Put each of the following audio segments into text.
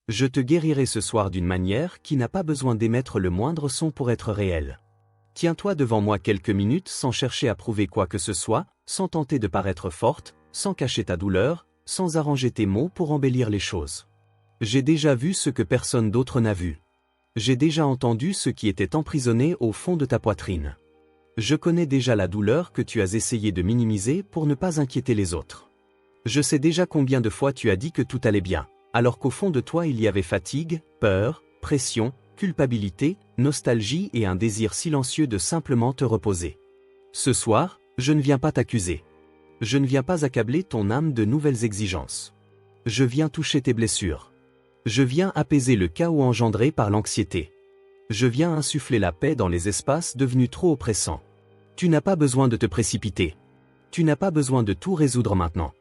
Je te guérirai ce soir d'une manière qui n'a pas besoin d'émettre le moindre son pour être réelle. Tiens-toi devant moi quelques minutes sans chercher à prouver quoi que ce soit, sans tenter de paraître forte, sans cacher ta douleur, sans arranger tes mots pour embellir les choses. J'ai déjà vu ce que personne d'autre n'a vu. J'ai déjà entendu ce qui était emprisonné au fond de ta poitrine. Je connais déjà la douleur que tu as essayé de minimiser pour ne pas inquiéter les autres. Je sais déjà combien de fois tu as dit que tout allait bien, alors qu'au fond de toi il y avait fatigue, peur, pression, culpabilité, nostalgie et un désir silencieux de simplement te reposer. Ce soir, je ne viens pas t'accuser. Je ne viens pas accabler ton âme de nouvelles exigences. Je viens toucher tes blessures. Je viens apaiser le chaos engendré par l'anxiété. Je viens insuffler la paix dans les espaces devenus trop oppressants. Tu n'as pas besoin de te précipiter. Tu n'as pas besoin de tout résoudre maintenant.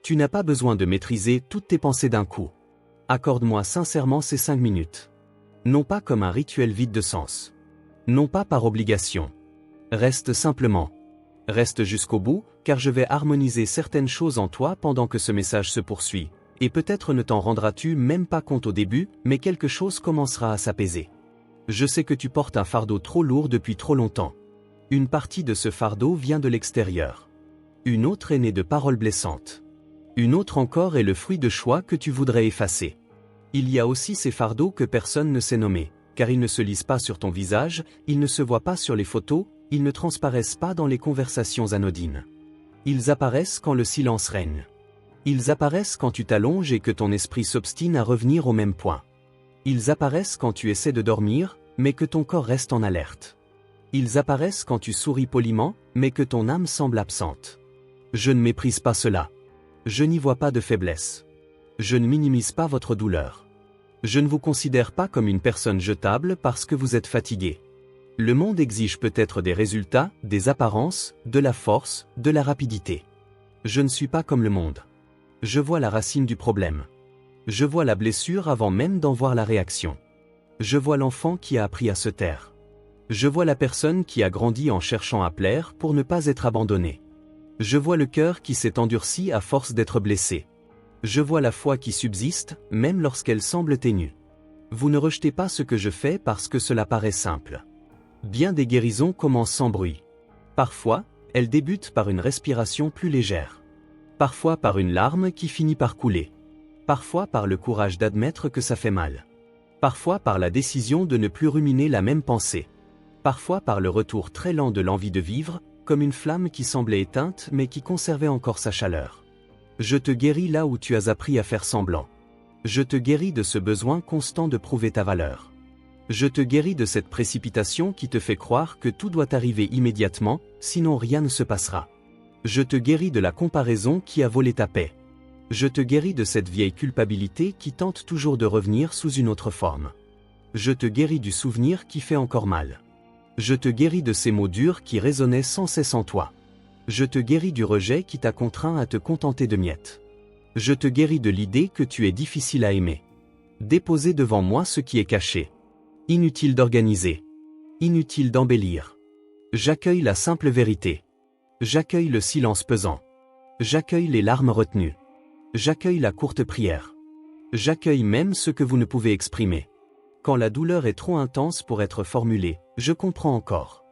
Tu n'as pas besoin de maîtriser toutes tes pensées d'un coup. Accorde-moi sincèrement ces 5 minutes. Non pas comme un rituel vide de sens. Non pas par obligation. Reste simplement. Reste jusqu'au bout, car je vais harmoniser certaines choses en toi pendant que ce message se poursuit. Et peut-être ne t'en rendras-tu même pas compte au début, mais quelque chose commencera à s'apaiser. Je sais que tu portes un fardeau trop lourd depuis trop longtemps. Une partie de ce fardeau vient de l'extérieur. Une autre est née de paroles blessantes. Une autre encore est le fruit de choix que tu voudrais effacer. Il y a aussi ces fardeaux que personne ne sait nommer, car ils ne se lisent pas sur ton visage, ils ne se voient pas sur les photos, ils ne transparaissent pas dans les conversations anodines. Ils apparaissent quand le silence règne. Ils apparaissent quand tu t'allonges et que ton esprit s'obstine à revenir au même point. Ils apparaissent quand tu essaies de dormir, mais que ton corps reste en alerte. Ils apparaissent quand tu souris poliment, mais que ton âme semble absente. Je ne méprise pas cela. Je n'y vois pas de faiblesse. Je ne minimise pas votre douleur. Je ne vous considère pas comme une personne jetable parce que vous êtes fatigué. Le monde exige peut-être des résultats, des apparences, de la force, de la rapidité. Je ne suis pas comme le monde. Je vois la racine du problème. Je vois la blessure avant même d'en voir la réaction. Je vois l'enfant qui a appris à se taire. Je vois la personne qui a grandi en cherchant à plaire pour ne pas être abandonnée. Je vois le cœur qui s'est endurci à force d'être blessé. Je vois la foi qui subsiste, même lorsqu'elle semble ténue. Vous ne rejetez pas ce que je fais parce que cela paraît simple. Bien des guérisons commencent sans bruit. Parfois, elles débutent par une respiration plus légère. Parfois par une larme qui finit par couler. Parfois par le courage d'admettre que ça fait mal. Parfois par la décision de ne plus ruminer la même pensée. Parfois par le retour très lent de l'envie de vivre, comme une flamme qui semblait éteinte mais qui conservait encore sa chaleur. Je te guéris là où tu as appris à faire semblant. Je te guéris de ce besoin constant de prouver ta valeur. Je te guéris de cette précipitation qui te fait croire que tout doit arriver immédiatement, sinon rien ne se passera. Je te guéris de la comparaison qui a volé ta paix. Je te guéris de cette vieille culpabilité qui tente toujours de revenir sous une autre forme. Je te guéris du souvenir qui fait encore mal. Je te guéris de ces mots durs qui résonnaient sans cesse en toi. Je te guéris du rejet qui t'a contraint à te contenter de miettes. Je te guéris de l'idée que tu es difficile à aimer. Déposez devant moi ce qui est caché. Inutile d'organiser. Inutile d'embellir. J'accueille la simple vérité. J'accueille le silence pesant. J'accueille les larmes retenues. J'accueille la courte prière. J'accueille même ce que vous ne pouvez exprimer. Quand la douleur est trop intense pour être formulée, je comprends encore.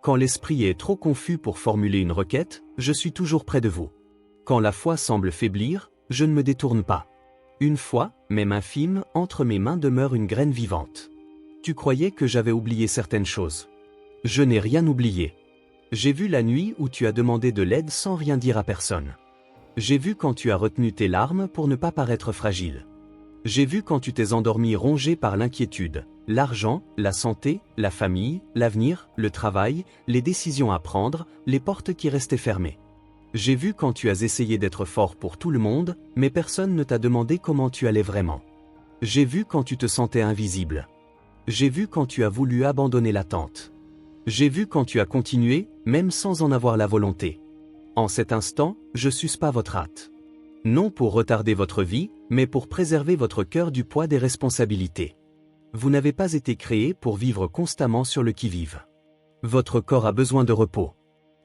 Quand l'esprit est trop confus pour formuler une requête, je suis toujours près de vous. Quand la foi semble faiblir, je ne me détourne pas. Une foi, même infime, entre mes mains demeure une graine vivante. Tu croyais que j'avais oublié certaines choses. Je n'ai rien oublié. J'ai vu la nuit où tu as demandé de l'aide sans rien dire à personne. J'ai vu quand tu as retenu tes larmes pour ne pas paraître fragile. J'ai vu quand tu t'es endormi rongé par l'inquiétude, l'argent, la santé, la famille, l'avenir, le travail, les décisions à prendre, les portes qui restaient fermées. J'ai vu quand tu as essayé d'être fort pour tout le monde, mais personne ne t'a demandé comment tu allais vraiment. J'ai vu quand tu te sentais invisible. J'ai vu quand tu as voulu abandonner l'attente. J'ai vu quand tu as continué, même sans en avoir la volonté. En cet instant, je suce pas votre hâte. Non pour retarder votre vie, mais pour préserver votre cœur du poids des responsabilités. Vous n'avez pas été créé pour vivre constamment sur le qui-vive. Votre corps a besoin de repos.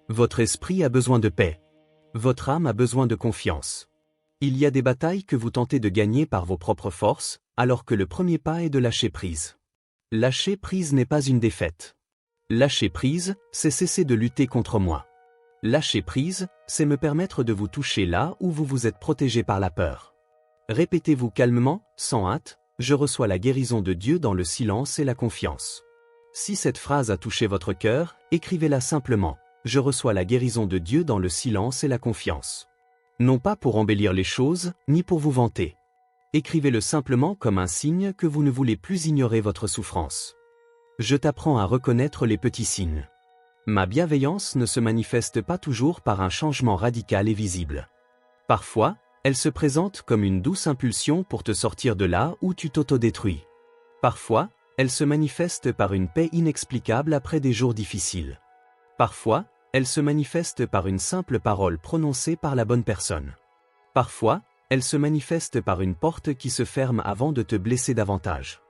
Votre esprit a besoin de paix. Votre âme a besoin de confiance. Il y a des batailles que vous tentez de gagner par vos propres forces, alors que le premier pas est de lâcher prise. Lâcher prise n'est pas une défaite. Lâcher prise, c'est cesser de lutter contre moi. Lâcher prise, c'est me permettre de vous toucher là où vous vous êtes protégé par la peur. Répétez-vous calmement, sans hâte, je reçois la guérison de Dieu dans le silence et la confiance. Si cette phrase a touché votre cœur, écrivez-la simplement. Je reçois la guérison de Dieu dans le silence et la confiance. Non pas pour embellir les choses, ni pour vous vanter. Écrivez-le simplement comme un signe que vous ne voulez plus ignorer votre souffrance. Je t'apprends à reconnaître les petits signes. Ma bienveillance ne se manifeste pas toujours par un changement radical et visible. Parfois, elle se présente comme une douce impulsion pour te sortir de là où tu t'autodétruis. Parfois, elle se manifeste par une paix inexplicable après des jours difficiles. Parfois, elle se manifeste par une simple parole prononcée par la bonne personne. Parfois, elle se manifeste par une porte qui se ferme avant de te blesser davantage.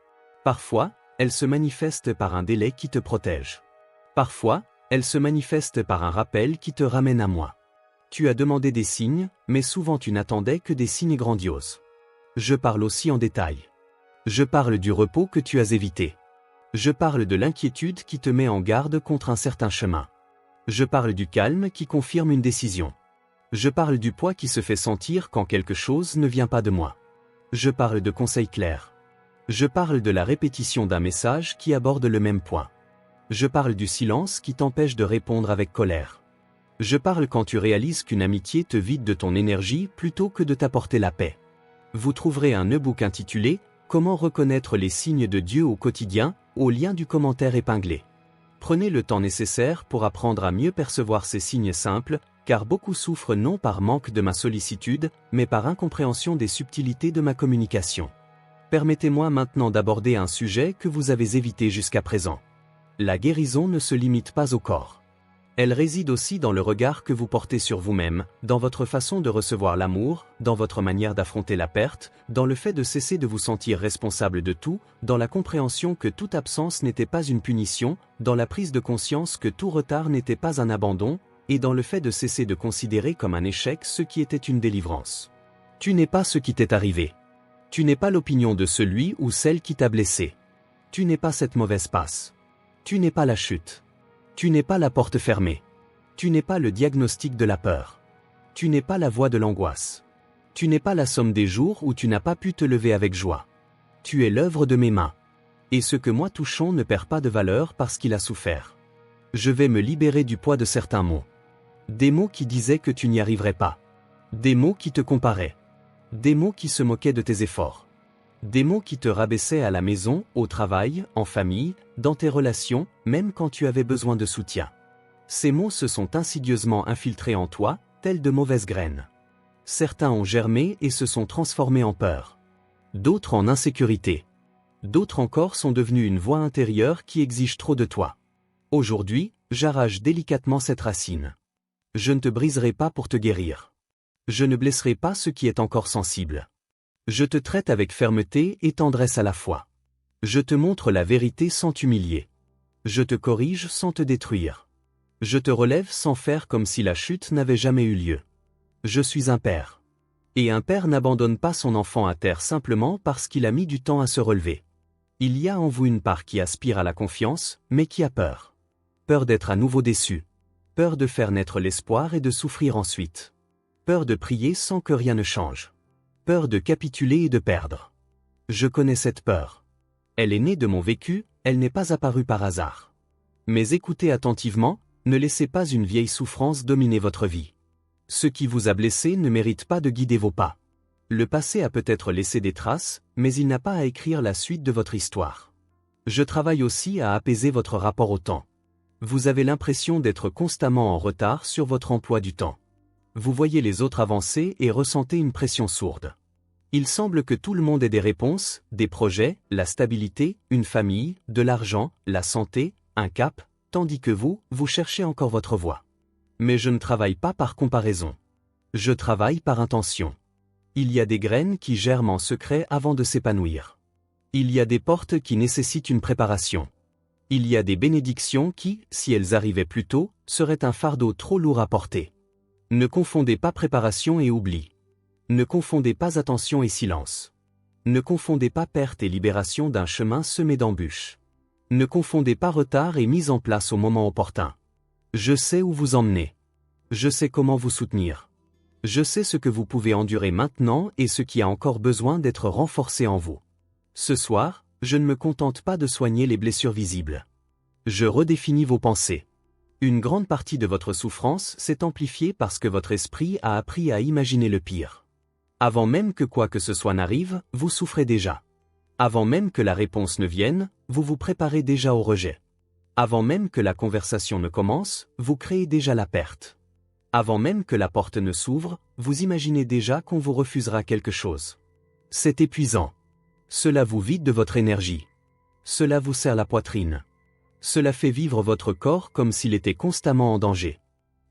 Parfois, elle se manifeste par un délai qui te protège. Parfois, elle se manifeste par un rappel qui te ramène à moi. Tu as demandé des signes, mais souvent tu n'attendais que des signes grandioses. Je parle aussi en détail. Je parle du repos que tu as évité. Je parle de l'inquiétude qui te met en garde contre un certain chemin. Je parle du calme qui confirme une décision. Je parle du poids qui se fait sentir quand quelque chose ne vient pas de moi. Je parle de conseils clairs. Je parle de la répétition d'un message qui aborde le même point. Je parle du silence qui t'empêche de répondre avec colère. Je parle quand tu réalises qu'une amitié te vide de ton énergie plutôt que de t'apporter la paix. Vous trouverez un e-book intitulé « Comment reconnaître les signes de Dieu au quotidien » au lien du commentaire épinglé. Prenez le temps nécessaire pour apprendre à mieux percevoir ces signes simples, car beaucoup souffrent non par manque de ma sollicitude, mais par incompréhension des subtilités de ma communication. Permettez-moi maintenant d'aborder un sujet que vous avez évité jusqu'à présent. La guérison ne se limite pas au corps. Elle réside aussi dans le regard que vous portez sur vous-même, dans votre façon de recevoir l'amour, dans votre manière d'affronter la perte, dans le fait de cesser de vous sentir responsable de tout, dans la compréhension que toute absence n'était pas une punition, dans la prise de conscience que tout retard n'était pas un abandon, et dans le fait de cesser de considérer comme un échec ce qui était une délivrance. Tu n'es pas ce qui t'est arrivé. Tu n'es pas l'opinion de celui ou celle qui t'a blessé. Tu n'es pas cette mauvaise passe. Tu n'es pas la chute. Tu n'es pas la porte fermée. Tu n'es pas le diagnostic de la peur. Tu n'es pas la voix de l'angoisse. Tu n'es pas la somme des jours où tu n'as pas pu te lever avec joie. Tu es l'œuvre de mes mains. Et ce que moi touchons ne perd pas de valeur parce qu'il a souffert. Je vais me libérer du poids de certains mots. Des mots qui disaient que tu n'y arriverais pas. Des mots qui te comparaient. Des mots qui se moquaient de tes efforts. Des mots qui te rabaissaient à la maison, au travail, en famille, dans tes relations, même quand tu avais besoin de soutien. Ces mots se sont insidieusement infiltrés en toi, tels de mauvaises graines. Certains ont germé et se sont transformés en peur. D'autres en insécurité. D'autres encore sont devenus une voix intérieure qui exige trop de toi. Aujourd'hui, j'arrache délicatement cette racine. Je ne te briserai pas pour te guérir. Je ne blesserai pas ce qui est encore sensible. Je te traite avec fermeté et tendresse à la fois. Je te montre la vérité sans t'humilier. Je te corrige sans te détruire. Je te relève sans faire comme si la chute n'avait jamais eu lieu. Je suis un père. Et un père n'abandonne pas son enfant à terre simplement parce qu'il a mis du temps à se relever. Il y a en vous une part qui aspire à la confiance, mais qui a peur. Peur d'être à nouveau déçu. Peur de faire naître l'espoir et de souffrir ensuite. Peur de prier sans que rien ne change. Peur de capituler et de perdre. Je connais cette peur. Elle est née de mon vécu, elle n'est pas apparue par hasard. Mais écoutez attentivement, ne laissez pas une vieille souffrance dominer votre vie. Ce qui vous a blessé ne mérite pas de guider vos pas. Le passé a peut-être laissé des traces, mais il n'a pas à écrire la suite de votre histoire. Je travaille aussi à apaiser votre rapport au temps. Vous avez l'impression d'être constamment en retard sur votre emploi du temps. Vous voyez les autres avancer et ressentez une pression sourde. Il semble que tout le monde ait des réponses, des projets, la stabilité, une famille, de l'argent, la santé, un cap, tandis que vous cherchez encore votre voie. Mais je ne travaille pas par comparaison. Je travaille par intention. Il y a des graines qui germent en secret avant de s'épanouir. Il y a des portes qui nécessitent une préparation. Il y a des bénédictions qui, si elles arrivaient plus tôt, seraient un fardeau trop lourd à porter. Ne confondez pas préparation et oubli. Ne confondez pas attention et silence. Ne confondez pas perte et libération d'un chemin semé d'embûches. Ne confondez pas retard et mise en place au moment opportun. Je sais où vous emmenez. Je sais comment vous soutenir. Je sais ce que vous pouvez endurer maintenant et ce qui a encore besoin d'être renforcé en vous. Ce soir, je ne me contente pas de soigner les blessures visibles. Je redéfinis vos pensées. Une grande partie de votre souffrance s'est amplifiée parce que votre esprit a appris à imaginer le pire. Avant même que quoi que ce soit n'arrive, vous souffrez déjà. Avant même que la réponse ne vienne, vous vous préparez déjà au rejet. Avant même que la conversation ne commence, vous créez déjà la perte. Avant même que la porte ne s'ouvre, vous imaginez déjà qu'on vous refusera quelque chose. C'est épuisant. Cela vous vide de votre énergie. Cela vous serre la poitrine. Cela fait vivre votre corps comme s'il était constamment en danger.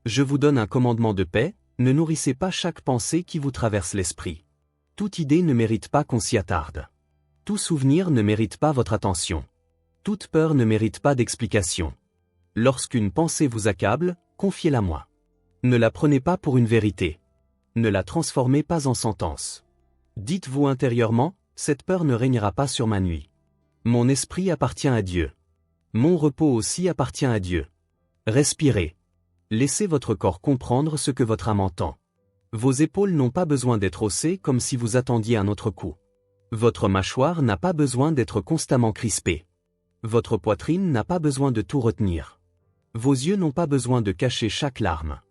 Je vous donne un commandement de paix, ne nourrissez pas chaque pensée qui vous traverse l'esprit. Toute idée ne mérite pas qu'on s'y attarde. Tout souvenir ne mérite pas votre attention. Toute peur ne mérite pas d'explication. Lorsqu'une pensée vous accable, confiez-la moi. Ne la prenez pas pour une vérité. Ne la transformez pas en sentence. Dites-vous intérieurement, cette peur ne régnera pas sur ma nuit. Mon esprit appartient à Dieu. Mon repos aussi appartient à Dieu. Respirez. Laissez votre corps comprendre ce que votre âme entend. Vos épaules n'ont pas besoin d'être haussées comme si vous attendiez un autre coup. Votre mâchoire n'a pas besoin d'être constamment crispée. Votre poitrine n'a pas besoin de tout retenir. Vos yeux n'ont pas besoin de cacher chaque larme.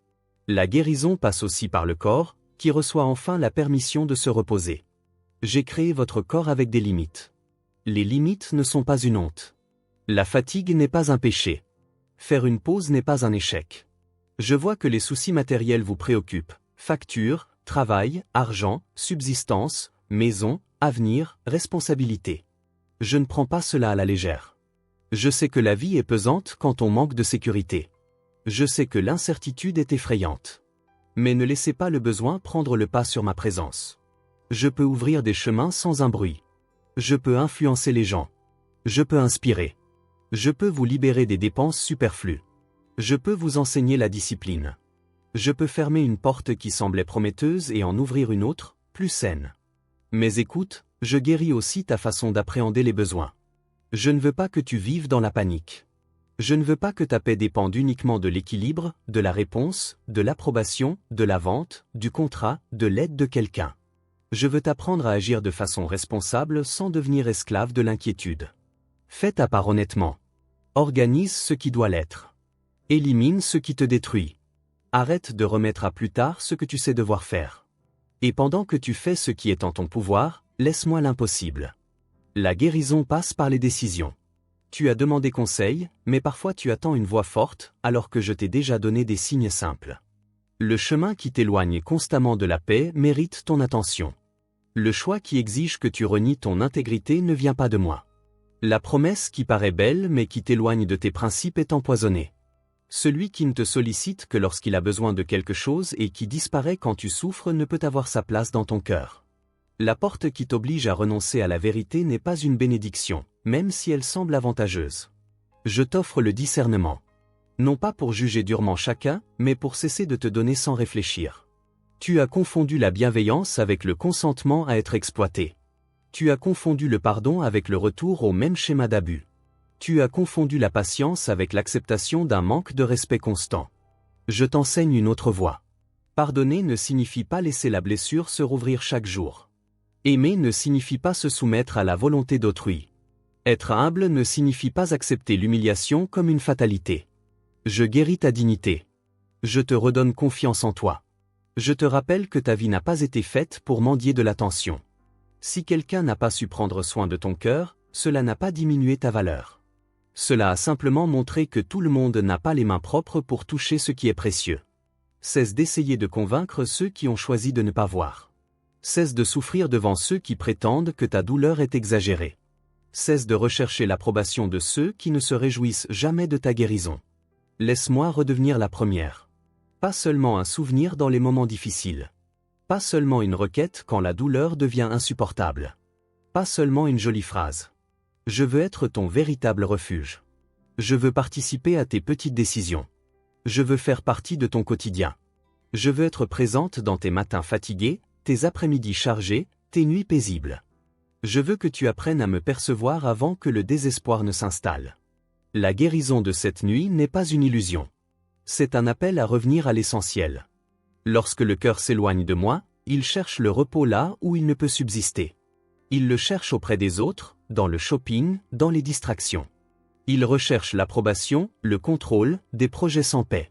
La guérison passe aussi par le corps, qui reçoit enfin la permission de se reposer. J'ai créé votre corps avec des limites. Les limites ne sont pas une honte. La fatigue n'est pas un péché. Faire une pause n'est pas un échec. Je vois que les soucis matériels vous préoccupent. Factures, travail, argent, subsistance, maison, avenir, responsabilité. Je ne prends pas cela à la légère. Je sais que la vie est pesante quand on manque de sécurité. Je sais que l'incertitude est effrayante. Mais ne laissez pas le besoin prendre le pas sur ma présence. Je peux ouvrir des chemins sans un bruit. Je peux influencer les gens. Je peux inspirer. Je peux vous libérer des dépenses superflues. Je peux vous enseigner la discipline. Je peux fermer une porte qui semblait prometteuse et en ouvrir une autre, plus saine. Mais écoute, je guéris aussi ta façon d'appréhender les besoins. Je ne veux pas que tu vives dans la panique. Je ne veux pas que ta paix dépende uniquement de l'équilibre, de la réponse, de l'approbation, de la vente, du contrat, de l'aide de quelqu'un. Je veux t'apprendre à agir de façon responsable sans devenir esclave de l'inquiétude. Fais ta part honnêtement. Organise ce qui doit l'être. Élimine ce qui te détruit. Arrête de remettre à plus tard ce que tu sais devoir faire. Et pendant que tu fais ce qui est en ton pouvoir, laisse-moi l'impossible. La guérison passe par les décisions. Tu as demandé conseil, mais parfois tu attends une voix forte, alors que je t'ai déjà donné des signes simples. Le chemin qui t'éloigne constamment de la paix mérite ton attention. Le choix qui exige que tu renies ton intégrité ne vient pas de moi. La promesse qui paraît belle mais qui t'éloigne de tes principes est empoisonnée. Celui qui ne te sollicite que lorsqu'il a besoin de quelque chose et qui disparaît quand tu souffres ne peut avoir sa place dans ton cœur. La porte qui t'oblige à renoncer à la vérité n'est pas une bénédiction, même si elle semble avantageuse. Je t'offre le discernement. Non pas pour juger durement chacun, mais pour cesser de te donner sans réfléchir. Tu as confondu la bienveillance avec le consentement à être exploité. Tu as confondu le pardon avec le retour au même schéma d'abus. Tu as confondu la patience avec l'acceptation d'un manque de respect constant. Je t'enseigne une autre voie. Pardonner ne signifie pas laisser la blessure se rouvrir chaque jour. Aimer ne signifie pas se soumettre à la volonté d'autrui. Être humble ne signifie pas accepter l'humiliation comme une fatalité. Je guéris ta dignité. Je te redonne confiance en toi. Je te rappelle que ta vie n'a pas été faite pour mendier de l'attention. Si quelqu'un n'a pas su prendre soin de ton cœur, cela n'a pas diminué ta valeur. Cela a simplement montré que tout le monde n'a pas les mains propres pour toucher ce qui est précieux. Cesse d'essayer de convaincre ceux qui ont choisi de ne pas voir. Cesse de souffrir devant ceux qui prétendent que ta douleur est exagérée. Cesse de rechercher l'approbation de ceux qui ne se réjouissent jamais de ta guérison. Laisse-moi redevenir la première. Pas seulement un souvenir dans les moments difficiles. Pas seulement une requête quand la douleur devient insupportable. Pas seulement une jolie phrase. Je veux être ton véritable refuge. Je veux participer à tes petites décisions. Je veux faire partie de ton quotidien. Je veux être présente dans tes matins fatigués, tes après-midi chargés, tes nuits paisibles. Je veux que tu apprennes à me percevoir avant que le désespoir ne s'installe. La guérison de cette nuit n'est pas une illusion. C'est un appel à revenir à l'essentiel. Lorsque le cœur s'éloigne de moi, il cherche le repos là où il ne peut subsister. Il le cherche auprès des autres, dans le shopping, dans les distractions. Il recherche l'approbation, le contrôle, des projets sans paix.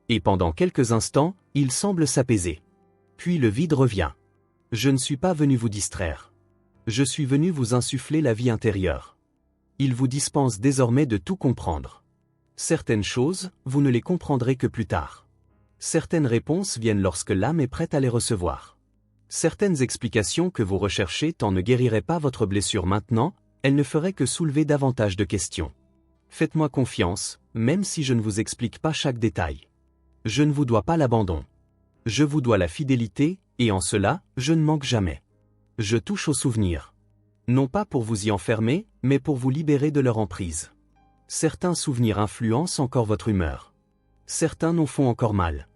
Et pendant quelques instants, il semble s'apaiser. Puis le vide revient. Je ne suis pas venu vous distraire. Je suis venu vous insuffler la vie intérieure. Il vous dispense désormais de tout comprendre. Certaines choses, vous ne les comprendrez que plus tard. Certaines réponses viennent lorsque l'âme est prête à les recevoir. Certaines explications que vous recherchez tant ne guériraient pas votre blessure maintenant, elles ne feraient que soulever davantage de questions. Faites-moi confiance, même si je ne vous explique pas chaque détail. Je ne vous dois pas l'abandon. Je vous dois la fidélité, et en cela, je ne manque jamais. Je touche aux souvenirs. Non pas pour vous y enfermer, mais pour vous libérer de leur emprise. Certains souvenirs influencent encore votre humeur. Certains n'en font encore mal.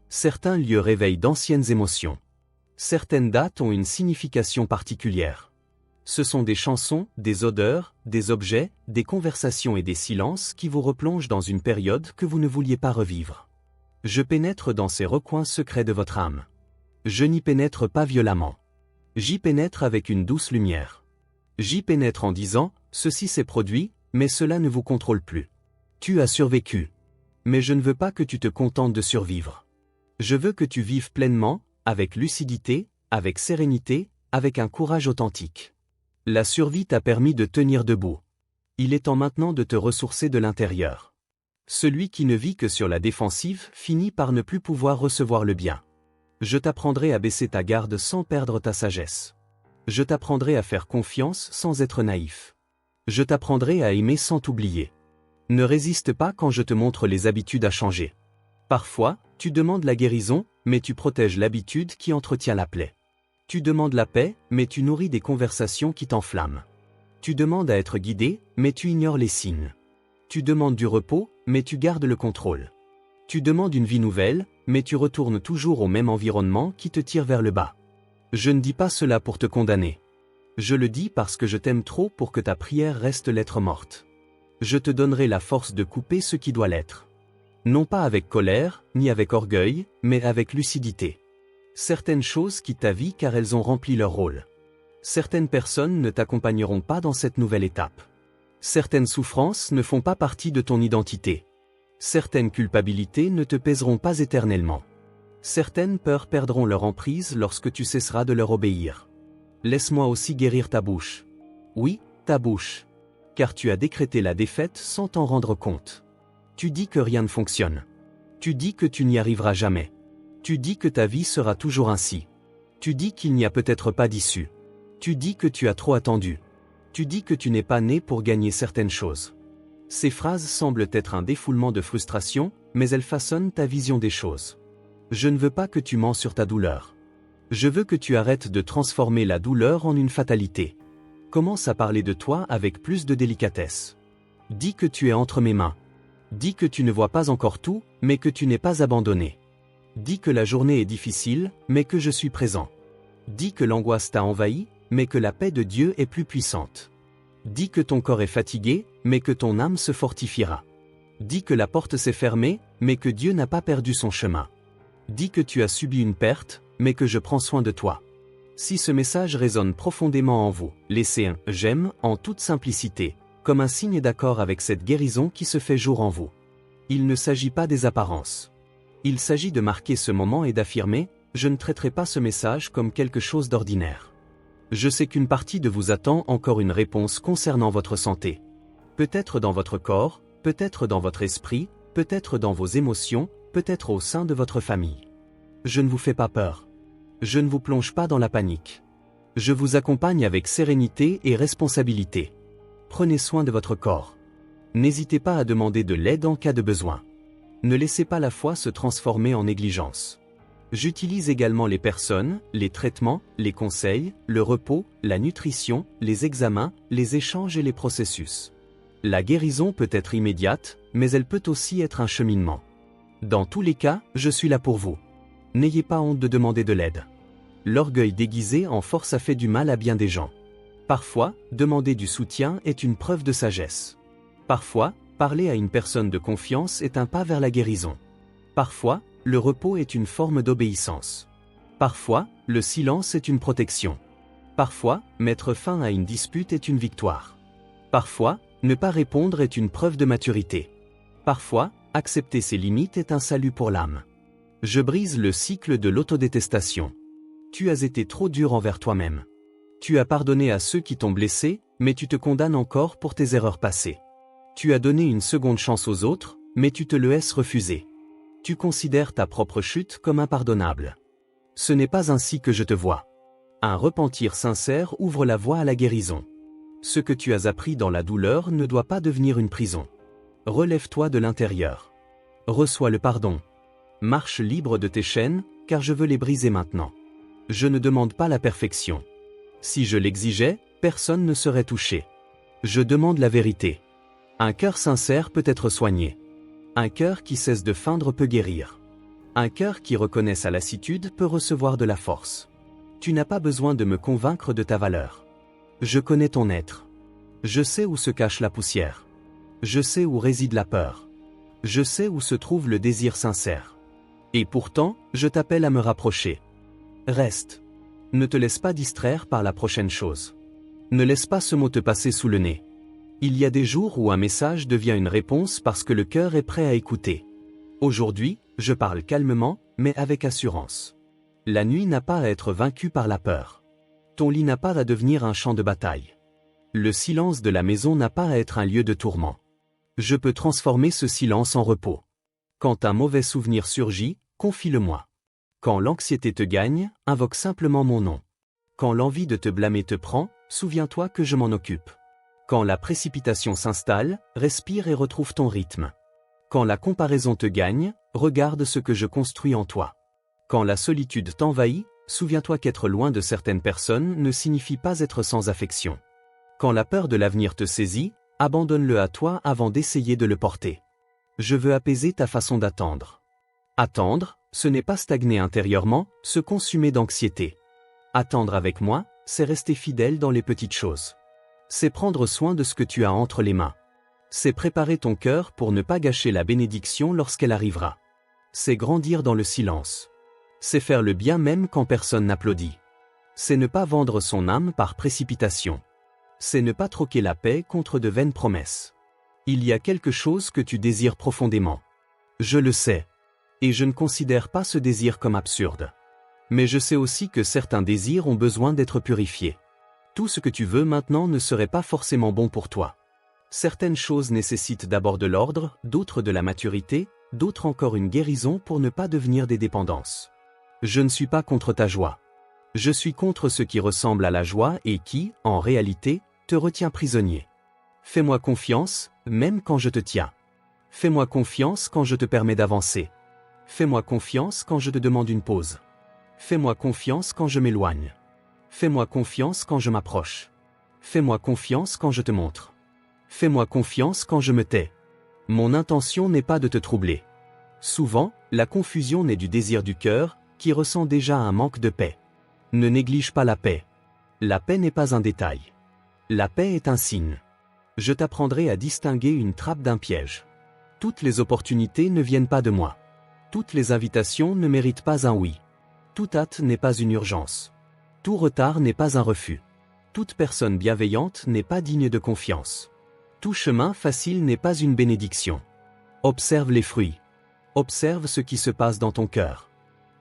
Certains lieux réveillent d'anciennes émotions. Certaines dates ont une signification particulière. Ce sont des chansons, des odeurs, des objets, des conversations et des silences qui vous replongent dans une période que vous ne vouliez pas revivre. Je pénètre dans ces recoins secrets de votre âme. Je n'y pénètre pas violemment. J'y pénètre avec une douce lumière. J'y pénètre en disant, ceci s'est produit, mais cela ne vous contrôle plus. Tu as survécu. Mais je ne veux pas que tu te contentes de survivre. Je veux que tu vives pleinement, avec lucidité, avec sérénité, avec un courage authentique. La survie t'a permis de tenir debout. Il est temps maintenant de te ressourcer de l'intérieur. Celui qui ne vit que sur la défensive finit par ne plus pouvoir recevoir le bien. Je t'apprendrai à baisser ta garde sans perdre ta sagesse. Je t'apprendrai à faire confiance sans être naïf. Je t'apprendrai à aimer sans t'oublier. Ne résiste pas quand je te montre les habitudes à changer. Parfois, tu demandes la guérison, mais tu protèges l'habitude qui entretient la plaie. Tu demandes la paix, mais tu nourris des conversations qui t'enflamment. Tu demandes à être guidé, mais tu ignores les signes. Tu demandes du repos, mais tu gardes le contrôle. Tu demandes une vie nouvelle, mais tu retournes toujours au même environnement qui te tire vers le bas. Je ne dis pas cela pour te condamner. Je le dis parce que je t'aime trop pour que ta prière reste lettre morte. Je te donnerai la force de couper ce qui doit l'être. Non pas avec colère, ni avec orgueil, mais avec lucidité. Certaines choses quittent ta vie car elles ont rempli leur rôle. Certaines personnes ne t'accompagneront pas dans cette nouvelle étape. Certaines souffrances ne font pas partie de ton identité. Certaines culpabilités ne te pèseront pas éternellement. Certaines peurs perdront leur emprise lorsque tu cesseras de leur obéir. Laisse-moi aussi guérir ta bouche. Oui, ta bouche. Car tu as décrété la défaite sans t'en rendre compte. Tu dis que rien ne fonctionne. Tu dis que tu n'y arriveras jamais. Tu dis que ta vie sera toujours ainsi. Tu dis qu'il n'y a peut-être pas d'issue. Tu dis que tu as trop attendu. Tu dis que tu n'es pas né pour gagner certaines choses. Ces phrases semblent être un défoulement de frustration, mais elles façonnent ta vision des choses. Je ne veux pas que tu mens sur ta douleur. Je veux que tu arrêtes de transformer la douleur en une fatalité. Commence à parler de toi avec plus de délicatesse. Dis que tu es entre mes mains. Dis que tu ne vois pas encore tout, mais que tu n'es pas abandonné. Dis que la journée est difficile, mais que je suis présent. Dis que l'angoisse t'a envahi, mais que la paix de Dieu est plus puissante. Dis que ton corps est fatigué, mais que ton âme se fortifiera. Dis que la porte s'est fermée, mais que Dieu n'a pas perdu son chemin. Dis que tu as subi une perte, mais que je prends soin de toi. Si ce message résonne profondément en vous, laissez un « j'aime » en toute simplicité, comme un signe d'accord avec cette guérison qui se fait jour en vous. Il ne s'agit pas des apparences. Il s'agit de marquer ce moment et d'affirmer « je ne traiterai pas ce message comme quelque chose d'ordinaire ». Je sais qu'une partie de vous attend encore une réponse concernant votre santé. Peut-être dans votre corps, peut-être dans votre esprit, peut-être dans vos émotions, peut-être au sein de votre famille. Je ne vous fais pas peur. Je ne vous plonge pas dans la panique. Je vous accompagne avec sérénité et responsabilité. Prenez soin de votre corps. N'hésitez pas à demander de l'aide en cas de besoin. Ne laissez pas la foi se transformer en négligence. J'utilise également les personnes, les traitements, les conseils, le repos, la nutrition, les examens, les échanges et les processus. La guérison peut être immédiate, mais elle peut aussi être un cheminement. Dans tous les cas, je suis là pour vous. N'ayez pas honte de demander de l'aide. L'orgueil déguisé en force a fait du mal à bien des gens. Parfois, demander du soutien est une preuve de sagesse. Parfois, parler à une personne de confiance est un pas vers la guérison. Parfois, le repos est une forme d'obéissance. Parfois, le silence est une protection. Parfois, mettre fin à une dispute est une victoire. Parfois, ne pas répondre est une preuve de maturité. Parfois, accepter ses limites est un salut pour l'âme. Je brise le cycle de l'autodétestation. Tu as été trop dur envers toi-même. Tu as pardonné à ceux qui t'ont blessé, mais tu te condamnes encore pour tes erreurs passées. Tu as donné une seconde chance aux autres, mais tu te le laisses refuser. Tu considères ta propre chute comme impardonnable. Ce n'est pas ainsi que je te vois. Un repentir sincère ouvre la voie à la guérison. Ce que tu as appris dans la douleur ne doit pas devenir une prison. Relève-toi de l'intérieur. Reçois le pardon. Marche libre de tes chaînes, car je veux les briser maintenant. Je ne demande pas la perfection. Si je l'exigeais, personne ne serait touché. Je demande la vérité. Un cœur sincère peut être soigné. Un cœur qui cesse de feindre peut guérir. Un cœur qui reconnaît sa lassitude peut recevoir de la force. Tu n'as pas besoin de me convaincre de ta valeur. Je connais ton être. Je sais où se cache la poussière. Je sais où réside la peur. Je sais où se trouve le désir sincère. Et pourtant, je t'appelle à me rapprocher. Reste. Ne te laisse pas distraire par la prochaine chose. Ne laisse pas ce mot te passer sous le nez. Il y a des jours où un message devient une réponse parce que le cœur est prêt à écouter. Aujourd'hui, je parle calmement, mais avec assurance. La nuit n'a pas à être vaincue par la peur. Ton lit n'a pas à devenir un champ de bataille. Le silence de la maison n'a pas à être un lieu de tourment. Je peux transformer ce silence en repos. Quand un mauvais souvenir surgit, confie-le-moi. Quand l'anxiété te gagne, invoque simplement mon nom. Quand l'envie de te blâmer te prend, souviens-toi que je m'en occupe. Quand la précipitation s'installe, respire et retrouve ton rythme. Quand la comparaison te gagne, regarde ce que je construis en toi. Quand la solitude t'envahit, souviens-toi qu'être loin de certaines personnes ne signifie pas être sans affection. Quand la peur de l'avenir te saisit, abandonne-le à toi avant d'essayer de le porter. Je veux apaiser ta façon d'attendre. Attendre, ce n'est pas stagner intérieurement, se consumer d'anxiété. Attendre avec moi, c'est rester fidèle dans les petites choses. C'est prendre soin de ce que tu as entre les mains. C'est préparer ton cœur pour ne pas gâcher la bénédiction lorsqu'elle arrivera. C'est grandir dans le silence. C'est faire le bien même quand personne n'applaudit. C'est ne pas vendre son âme par précipitation. C'est ne pas troquer la paix contre de vaines promesses. Il y a quelque chose que tu désires profondément. Je le sais. Et je ne considère pas ce désir comme absurde. Mais je sais aussi que certains désirs ont besoin d'être purifiés. Tout ce que tu veux maintenant ne serait pas forcément bon pour toi. Certaines choses nécessitent d'abord de l'ordre, d'autres de la maturité, d'autres encore une guérison pour ne pas devenir des dépendances. Je ne suis pas contre ta joie. Je suis contre ce qui ressemble à la joie et qui, en réalité, te retient prisonnier. Fais-moi confiance, même quand je te tiens. Fais-moi confiance quand je te permets d'avancer. Fais-moi confiance quand je te demande une pause. Fais-moi confiance quand je m'éloigne. Fais-moi confiance quand je m'approche. Fais-moi confiance quand je te montre. Fais-moi confiance quand je me tais. Mon intention n'est pas de te troubler. Souvent, la confusion naît du désir du cœur, qui ressent déjà un manque de paix. Ne néglige pas la paix. La paix n'est pas un détail. La paix est un signe. Je t'apprendrai à distinguer une trappe d'un piège. Toutes les opportunités ne viennent pas de moi. Toutes les invitations ne méritent pas un oui. Toute hâte n'est pas une urgence. Tout retard n'est pas un refus. Toute personne bienveillante n'est pas digne de confiance. Tout chemin facile n'est pas une bénédiction. Observe les fruits. Observe ce qui se passe dans ton cœur.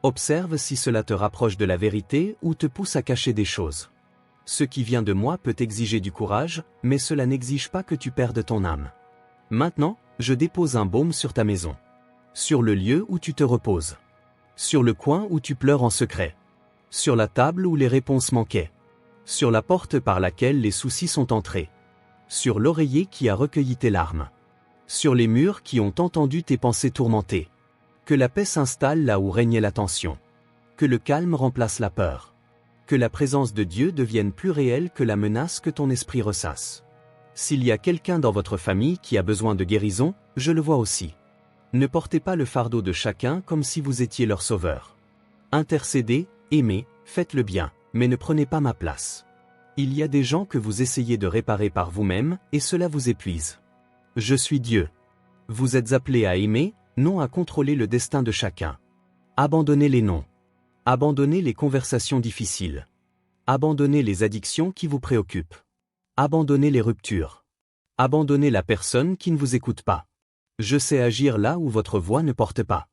Observe si cela te rapproche de la vérité ou te pousse à cacher des choses. Ce qui vient de moi peut exiger du courage, mais cela n'exige pas que tu perdes ton âme. Maintenant, je dépose un baume sur ta maison. Sur le lieu où tu te reposes. Sur le coin où tu pleures en secret. Sur la table où les réponses manquaient. Sur la porte par laquelle les soucis sont entrés. Sur l'oreiller qui a recueilli tes larmes. Sur les murs qui ont entendu tes pensées tourmentées. Que la paix s'installe là où régnait la tension. Que le calme remplace la peur. Que la présence de Dieu devienne plus réelle que la menace que ton esprit ressasse. S'il y a quelqu'un dans votre famille qui a besoin de guérison, je le vois aussi. Ne portez pas le fardeau de chacun comme si vous étiez leur sauveur. Intercédez, aimez, faites le bien, mais ne prenez pas ma place. Il y a des gens que vous essayez de réparer par vous-même, et cela vous épuise. Je suis Dieu. Vous êtes appelés à aimer, non à contrôler le destin de chacun. Abandonnez les noms. Abandonnez les conversations difficiles. Abandonnez les addictions qui vous préoccupent. Abandonnez les ruptures. Abandonnez la personne qui ne vous écoute pas. Je sais agir là où votre voix ne porte pas.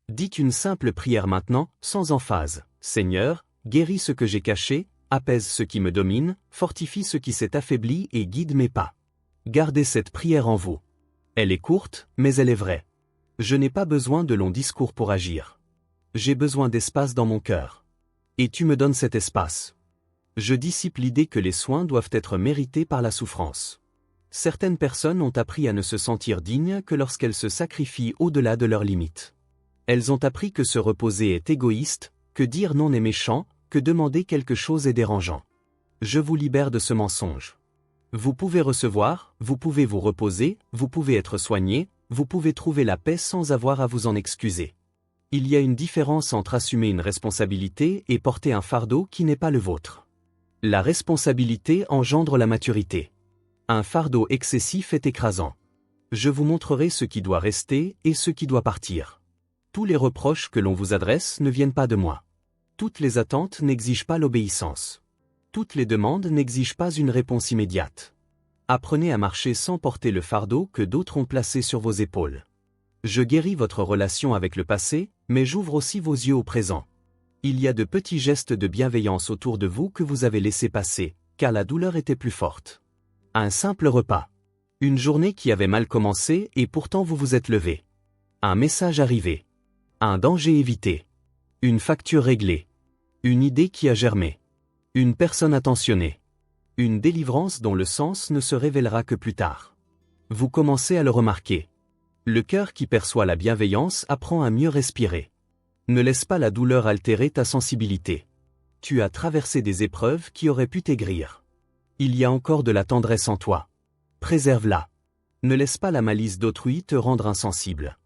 Dites une simple prière maintenant, sans emphase. Seigneur, guéris ce que j'ai caché, apaise ce qui me domine, fortifie ce qui s'est affaibli et guide mes pas. Gardez cette prière en vous. Elle est courte, mais elle est vraie. Je n'ai pas besoin de longs discours pour agir. J'ai besoin d'espace dans mon cœur. Et tu me donnes cet espace. Je dissipe l'idée que les soins doivent être mérités par la souffrance. Certaines personnes ont appris à ne se sentir dignes que lorsqu'elles se sacrifient au-delà de leurs limites. Elles ont appris que se reposer est égoïste, que dire non est méchant, que demander quelque chose est dérangeant. Je vous libère de ce mensonge. Vous pouvez recevoir, vous pouvez vous reposer, vous pouvez être soigné, vous pouvez trouver la paix sans avoir à vous en excuser. Il y a une différence entre assumer une responsabilité et porter un fardeau qui n'est pas le vôtre. La responsabilité engendre la maturité. Un fardeau excessif est écrasant. Je vous montrerai ce qui doit rester et ce qui doit partir. Tous les reproches que l'on vous adresse ne viennent pas de moi. Toutes les attentes n'exigent pas l'obéissance. Toutes les demandes n'exigent pas une réponse immédiate. Apprenez à marcher sans porter le fardeau que d'autres ont placé sur vos épaules. Je guéris votre relation avec le passé, mais j'ouvre aussi vos yeux au présent. Il y a de petits gestes de bienveillance autour de vous que vous avez laissé passer, car la douleur était plus forte. Un simple repas. Une journée qui avait mal commencé et pourtant vous vous êtes levé. Un message arrivé. Un danger évité. Une facture réglée. Une idée qui a germé. Une personne attentionnée. Une délivrance dont le sens ne se révélera que plus tard. Vous commencez à le remarquer. Le cœur qui perçoit la bienveillance apprend à mieux respirer. Ne laisse pas la douleur altérer ta sensibilité. Tu as traversé des épreuves qui auraient pu t'aigrir. Il y a encore de la tendresse en toi. Préserve-la. Ne laisse pas la malice d'autrui te rendre insensible.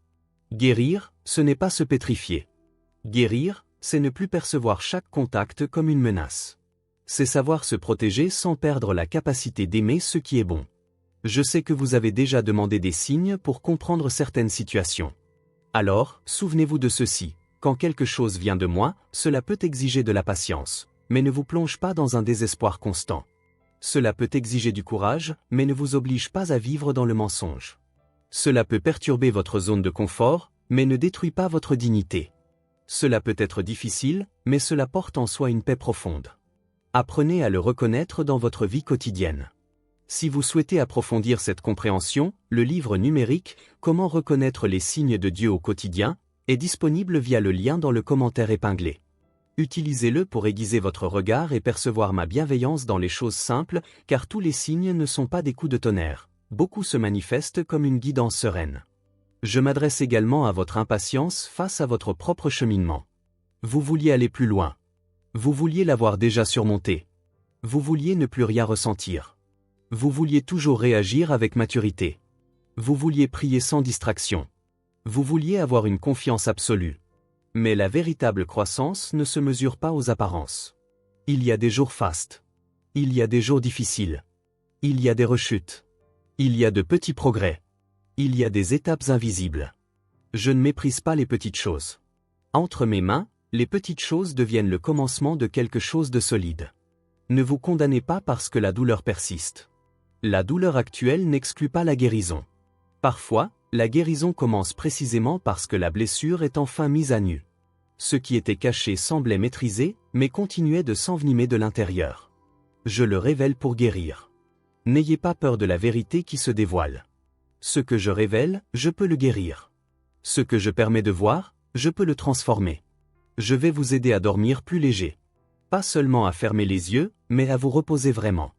Guérir, ce n'est pas se pétrifier. Guérir, c'est ne plus percevoir chaque contact comme une menace. C'est savoir se protéger sans perdre la capacité d'aimer ce qui est bon. Je sais que vous avez déjà demandé des signes pour comprendre certaines situations. Alors, souvenez-vous de ceci. Quand quelque chose vient de moi, cela peut exiger de la patience, mais ne vous plonge pas dans un désespoir constant. Cela peut exiger du courage, mais ne vous oblige pas à vivre dans le mensonge. Cela peut perturber votre zone de confort, mais ne détruit pas votre dignité. Cela peut être difficile, mais cela porte en soi une paix profonde. Apprenez à le reconnaître dans votre vie quotidienne. Si vous souhaitez approfondir cette compréhension, le livre numérique « Comment reconnaître les signes de Dieu au quotidien » est disponible via le lien dans le commentaire épinglé. Utilisez-le pour aiguiser votre regard et percevoir ma bienveillance dans les choses simples, car tous les signes ne sont pas des coups de tonnerre. Beaucoup se manifestent comme une guidance sereine. Je m'adresse également à votre impatience face à votre propre cheminement. Vous vouliez aller plus loin. Vous vouliez l'avoir déjà surmonté. Vous vouliez ne plus rien ressentir. Vous vouliez toujours réagir avec maturité. Vous vouliez prier sans distraction. Vous vouliez avoir une confiance absolue. Mais la véritable croissance ne se mesure pas aux apparences. Il y a des jours fastes. Il y a des jours difficiles. Il y a des rechutes. Il y a de petits progrès. Il y a des étapes invisibles. Je ne méprise pas les petites choses. Entre mes mains, les petites choses deviennent le commencement de quelque chose de solide. Ne vous condamnez pas parce que la douleur persiste. La douleur actuelle n'exclut pas la guérison. Parfois, la guérison commence précisément parce que la blessure est enfin mise à nu. Ce qui était caché semblait maîtrisé, mais continuait de s'envenimer de l'intérieur. Je le révèle pour guérir. N'ayez pas peur de la vérité qui se dévoile. Ce que je révèle, je peux le guérir. Ce que je permets de voir, je peux le transformer. Je vais vous aider à dormir plus léger. Pas seulement à fermer les yeux, mais à vous reposer vraiment.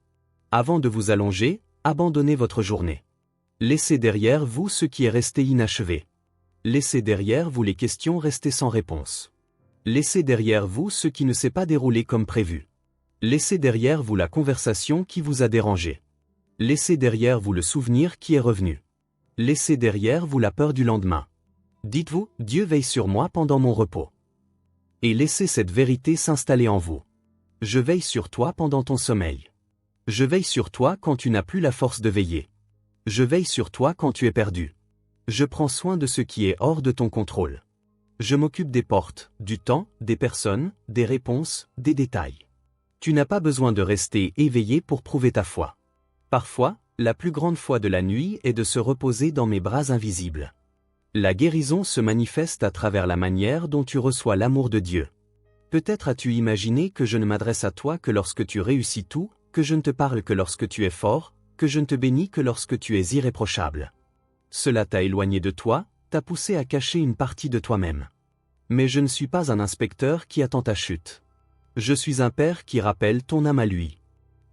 Avant de vous allonger, abandonnez votre journée. Laissez derrière vous ce qui est resté inachevé. Laissez derrière vous les questions restées sans réponse. Laissez derrière vous ce qui ne s'est pas déroulé comme prévu. Laissez derrière vous la conversation qui vous a dérangé. Laissez derrière vous le souvenir qui est revenu. Laissez derrière vous la peur du lendemain. Dites-vous, Dieu veille sur moi pendant mon repos. Et laissez cette vérité s'installer en vous. Je veille sur toi pendant ton sommeil. Je veille sur toi quand tu n'as plus la force de veiller. Je veille sur toi quand tu es perdu. Je prends soin de ce qui est hors de ton contrôle. Je m'occupe des portes, du temps, des personnes, des réponses, des détails. Tu n'as pas besoin de rester éveillé pour prouver ta foi. Parfois, la plus grande foi de la nuit est de se reposer dans mes bras invisibles. La guérison se manifeste à travers la manière dont tu reçois l'amour de Dieu. Peut-être as-tu imaginé que je ne m'adresse à toi que lorsque tu réussis tout, que je ne te parle que lorsque tu es fort, que je ne te bénis que lorsque tu es irréprochable. Cela t'a éloigné de toi, t'a poussé à cacher une partie de toi-même. Mais je ne suis pas un inspecteur qui attend ta chute. Je suis un père qui rappelle ton âme à lui.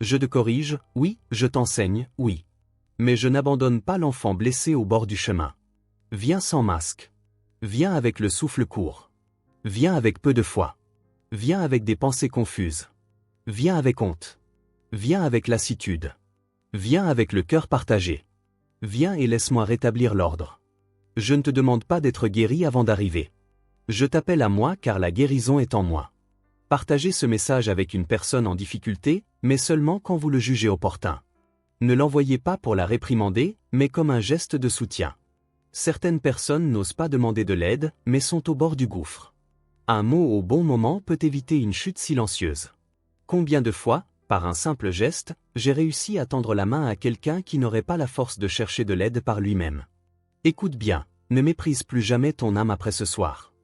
Je te corrige, oui, je t'enseigne, oui. Mais je n'abandonne pas l'enfant blessé au bord du chemin. Viens sans masque. Viens avec le souffle court. Viens avec peu de foi. Viens avec des pensées confuses. Viens avec honte. Viens avec lassitude. Viens avec le cœur partagé. Viens et laisse-moi rétablir l'ordre. Je ne te demande pas d'être guéri avant d'arriver. Je t'appelle à moi car la guérison est en moi. Partagez ce message avec une personne en difficulté, mais seulement quand vous le jugez opportun. Ne l'envoyez pas pour la réprimander, mais comme un geste de soutien. Certaines personnes n'osent pas demander de l'aide, mais sont au bord du gouffre. Un mot au bon moment peut éviter une chute silencieuse. Combien de fois, par un simple geste, j'ai réussi à tendre la main à quelqu'un qui n'aurait pas la force de chercher de l'aide par lui-même. Écoute bien, ne méprise plus jamais ton âme après ce soir.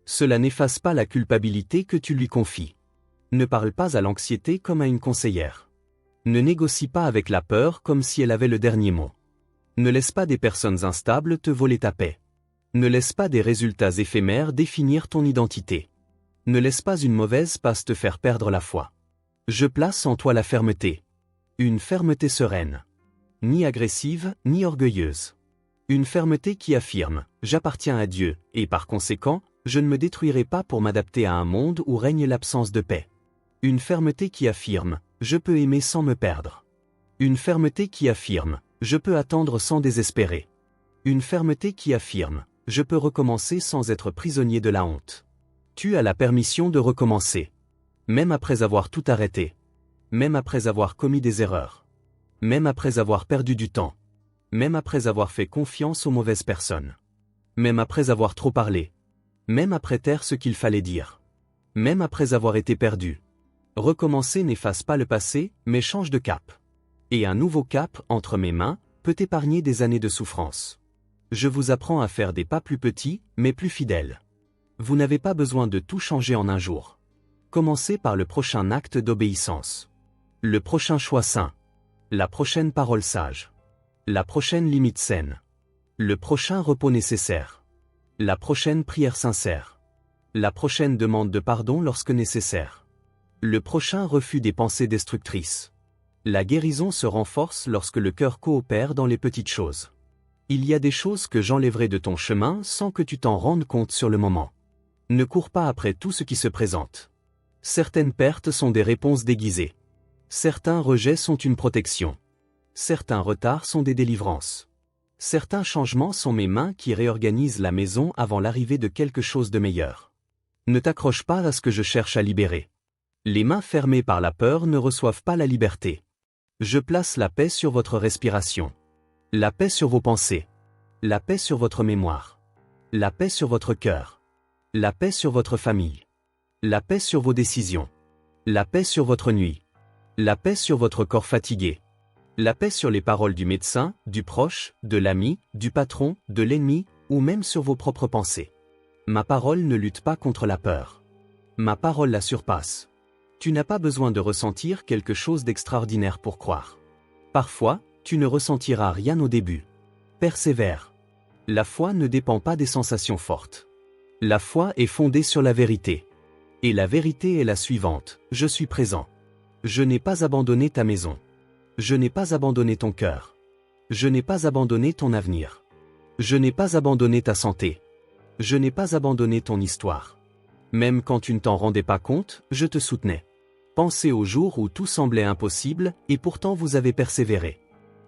Cela n'efface pas la culpabilité que tu lui confies. Ne parle pas à l'anxiété comme à une conseillère. Ne négocie pas avec la peur comme si elle avait le dernier mot. Ne laisse pas des personnes instables te voler ta paix. Ne laisse pas des résultats éphémères définir ton identité. Ne laisse pas une mauvaise passe te faire perdre la foi. Je place en toi la fermeté. Une fermeté sereine. Ni agressive, ni orgueilleuse. Une fermeté qui affirme « J'appartiens à Dieu, et par conséquent, je ne me détruirai pas pour m'adapter à un monde où règne l'absence de paix. » Une fermeté qui affirme « Je peux aimer sans me perdre. » Une fermeté qui affirme « Je peux attendre sans désespérer. » Une fermeté qui affirme « Je peux recommencer sans être prisonnier de la honte. » Tu as la permission de recommencer. Même après avoir tout arrêté. Même après avoir commis des erreurs. Même après avoir perdu du temps. Même après avoir fait confiance aux mauvaises personnes. Même après avoir trop parlé. Même après taire ce qu'il fallait dire. Même après avoir été perdu. Recommencer n'efface pas le passé, mais change de cap. Et un nouveau cap, entre mes mains, peut épargner des années de souffrance. Je vous apprends à faire des pas plus petits, mais plus fidèles. Vous n'avez pas besoin de tout changer en un jour. Commencez par le prochain acte d'obéissance. Le prochain choix sain. La prochaine parole sage. La prochaine limite saine. Le prochain repos nécessaire. La prochaine prière sincère. La prochaine demande de pardon lorsque nécessaire. Le prochain refus des pensées destructrices. La guérison se renforce lorsque le cœur coopère dans les petites choses. Il y a des choses que j'enlèverai de ton chemin sans que tu t'en rendes compte sur le moment. Ne cours pas après tout ce qui se présente. Certaines pertes sont des réponses déguisées. Certains rejets sont une protection. Certains retards sont des délivrances. Certains changements sont mes mains qui réorganisent la maison avant l'arrivée de quelque chose de meilleur. Ne t'accroche pas à ce que je cherche à libérer. Les mains fermées par la peur ne reçoivent pas la liberté. Je place la paix sur votre respiration. La paix sur vos pensées. La paix sur votre mémoire. La paix sur votre cœur. La paix sur votre famille. La paix sur vos décisions. La paix sur votre nuit. La paix sur votre corps fatigué. La paix sur les paroles du médecin, du proche, de l'ami, du patron, de l'ennemi, ou même sur vos propres pensées. Ma parole ne lutte pas contre la peur. Ma parole la surpasse. Tu n'as pas besoin de ressentir quelque chose d'extraordinaire pour croire. Parfois, tu ne ressentiras rien au début. Persévère. La foi ne dépend pas des sensations fortes. La foi est fondée sur la vérité. Et la vérité est la suivante, je suis présent. Je n'ai pas abandonné ta maison. Je n'ai pas abandonné ton cœur. Je n'ai pas abandonné ton avenir. Je n'ai pas abandonné ta santé. Je n'ai pas abandonné ton histoire. Même quand tu ne t'en rendais pas compte, je te soutenais. Pensez au jour où tout semblait impossible, et pourtant vous avez persévéré.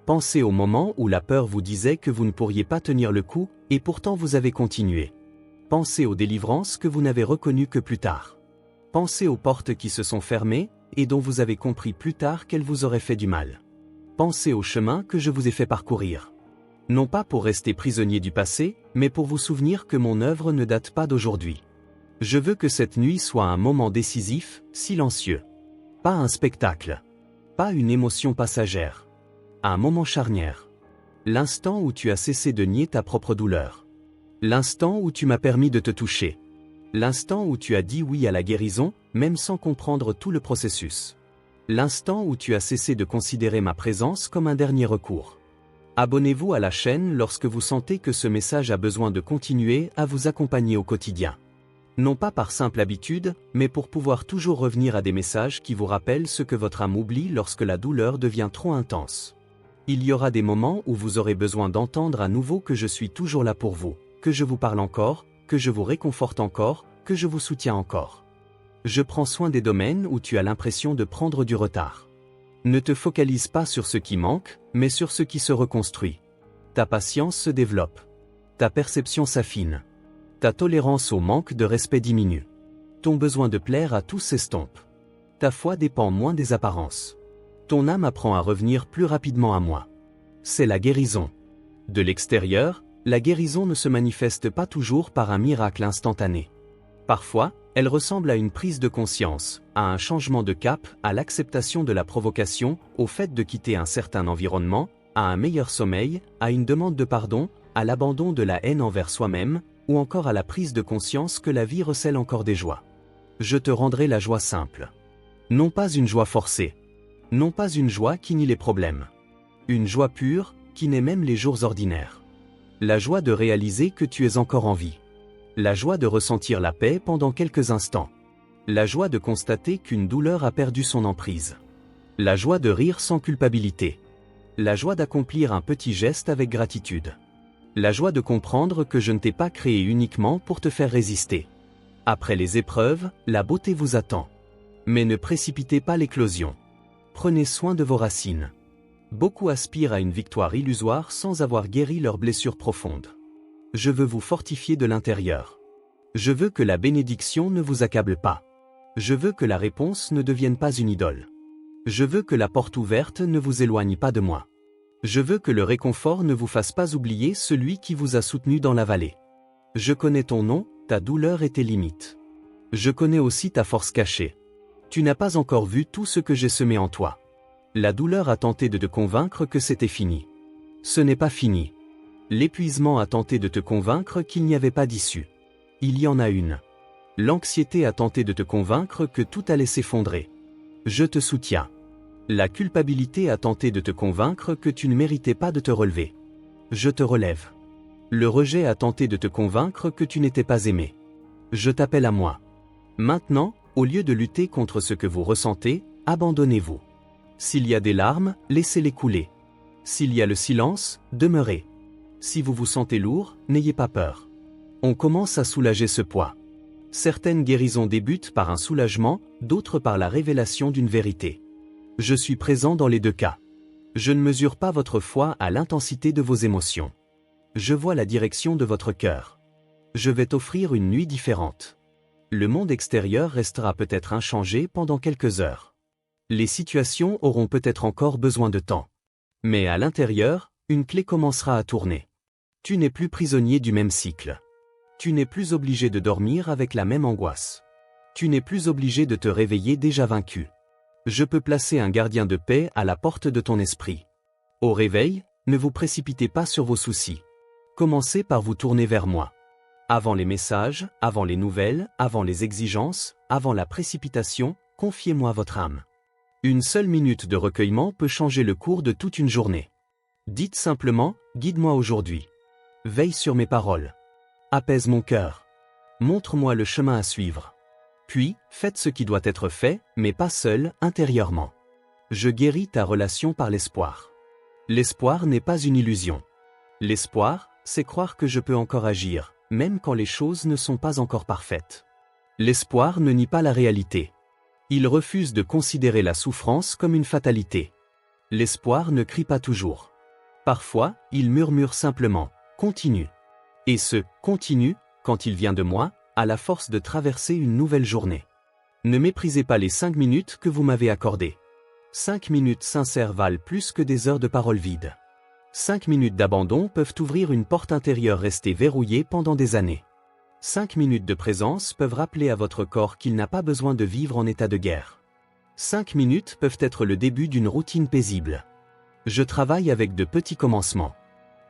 Pensez au moment où la peur vous disait que vous ne pourriez pas tenir le coup, et pourtant vous avez continué. Pensez aux délivrances que vous n'avez reconnues que plus tard. Pensez aux portes qui se sont fermées, et dont vous avez compris plus tard qu'elles vous auraient fait du mal. Pensez au chemin que je vous ai fait parcourir. Non pas pour rester prisonnier du passé, mais pour vous souvenir que mon œuvre ne date pas d'aujourd'hui. Je veux que cette nuit soit un moment décisif, silencieux. Pas un spectacle. Pas une émotion passagère. Un moment charnière. L'instant où tu as cessé de nier ta propre douleur. L'instant où tu m'as permis de te toucher. L'instant où tu as dit oui à la guérison, même sans comprendre tout le processus. L'instant où tu as cessé de considérer ma présence comme un dernier recours. Abonnez-vous à la chaîne lorsque vous sentez que ce message a besoin de continuer à vous accompagner au quotidien. Non pas par simple habitude, mais pour pouvoir toujours revenir à des messages qui vous rappellent ce que votre âme oublie lorsque la douleur devient trop intense. Il y aura des moments où vous aurez besoin d'entendre à nouveau que je suis toujours là pour vous, que je vous parle encore, que je vous réconforte encore, que je vous soutiens encore. Je prends soin des domaines où tu as l'impression de prendre du retard. Ne te focalise pas sur ce qui manque, mais sur ce qui se reconstruit. Ta patience se développe. Ta perception s'affine. Ta tolérance au manque de respect diminue. Ton besoin de plaire à tous s'estompe. Ta foi dépend moins des apparences. Ton âme apprend à revenir plus rapidement à moi. C'est la guérison. De l'extérieur, la guérison ne se manifeste pas toujours par un miracle instantané. Parfois, elle ressemble à une prise de conscience, à un changement de cap, à l'acceptation de la provocation, au fait de quitter un certain environnement, à un meilleur sommeil, à une demande de pardon, à l'abandon de la haine envers soi-même, ou encore à la prise de conscience que la vie recèle encore des joies. Je te rendrai la joie simple. Non pas une joie forcée. Non pas une joie qui nie les problèmes. Une joie pure, qui naît même les jours ordinaires. La joie de réaliser que tu es encore en vie. La joie de ressentir la paix pendant quelques instants. La joie de constater qu'une douleur a perdu son emprise. La joie de rire sans culpabilité. La joie d'accomplir un petit geste avec gratitude. La joie de comprendre que je ne t'ai pas créé uniquement pour te faire résister. Après les épreuves, la beauté vous attend. Mais ne précipitez pas l'éclosion. Prenez soin de vos racines. Beaucoup aspirent à une victoire illusoire sans avoir guéri leurs blessures profondes. Je veux vous fortifier de l'intérieur. Je veux que la bénédiction ne vous accable pas. Je veux que la réponse ne devienne pas une idole. Je veux que la porte ouverte ne vous éloigne pas de moi. Je veux que le réconfort ne vous fasse pas oublier celui qui vous a soutenu dans la vallée. Je connais ton nom, ta douleur et tes limites. Je connais aussi ta force cachée. Tu n'as pas encore vu tout ce que j'ai semé en toi. La douleur a tenté de te convaincre que c'était fini. Ce n'est pas fini. L'épuisement a tenté de te convaincre qu'il n'y avait pas d'issue. Il y en a une. L'anxiété a tenté de te convaincre que tout allait s'effondrer. Je te soutiens. La culpabilité a tenté de te convaincre que tu ne méritais pas de te relever. Je te relève. Le rejet a tenté de te convaincre que tu n'étais pas aimé. Je t'appelle à moi. Maintenant, au lieu de lutter contre ce que vous ressentez, abandonnez-vous. S'il y a des larmes, laissez-les couler. S'il y a le silence, demeurez. Si vous vous sentez lourd, n'ayez pas peur. On commence à soulager ce poids. Certaines guérisons débutent par un soulagement, d'autres par la révélation d'une vérité. Je suis présent dans les deux cas. Je ne mesure pas votre foi à l'intensité de vos émotions. Je vois la direction de votre cœur. Je vais t'offrir une nuit différente. Le monde extérieur restera peut-être inchangé pendant quelques heures. Les situations auront peut-être encore besoin de temps. Mais à l'intérieur, une clé commencera à tourner. Tu n'es plus prisonnier du même cycle. Tu n'es plus obligé de dormir avec la même angoisse. Tu n'es plus obligé de te réveiller déjà vaincu. Je peux placer un gardien de paix à la porte de ton esprit. Au réveil, ne vous précipitez pas sur vos soucis. Commencez par vous tourner vers moi. Avant les messages, avant les nouvelles, avant les exigences, avant la précipitation, confiez-moi votre âme. Une seule minute de recueillement peut changer le cours de toute une journée. Dites simplement, guide-moi aujourd'hui. Veille sur mes paroles. Apaise mon cœur. Montre-moi le chemin à suivre. Puis, faites ce qui doit être fait, mais pas seul, intérieurement. Je guéris ta relation par l'espoir. L'espoir n'est pas une illusion. L'espoir, c'est croire que je peux encore agir, même quand les choses ne sont pas encore parfaites. L'espoir ne nie pas la réalité. Il refuse de considérer la souffrance comme une fatalité. L'espoir ne crie pas toujours. Parfois, il murmure simplement « continue ». Et ce « continue », quand il vient de moi, a la force de traverser une nouvelle journée. Ne méprisez pas les 5 minutes que vous m'avez accordées. 5 minutes sincères valent plus que des heures de paroles vides. 5 minutes d'abandon peuvent ouvrir une porte intérieure restée verrouillée pendant des années. 5 minutes de présence peuvent rappeler à votre corps qu'il n'a pas besoin de vivre en état de guerre. 5 minutes peuvent être le début d'une routine paisible. Je travaille avec de petits commencements.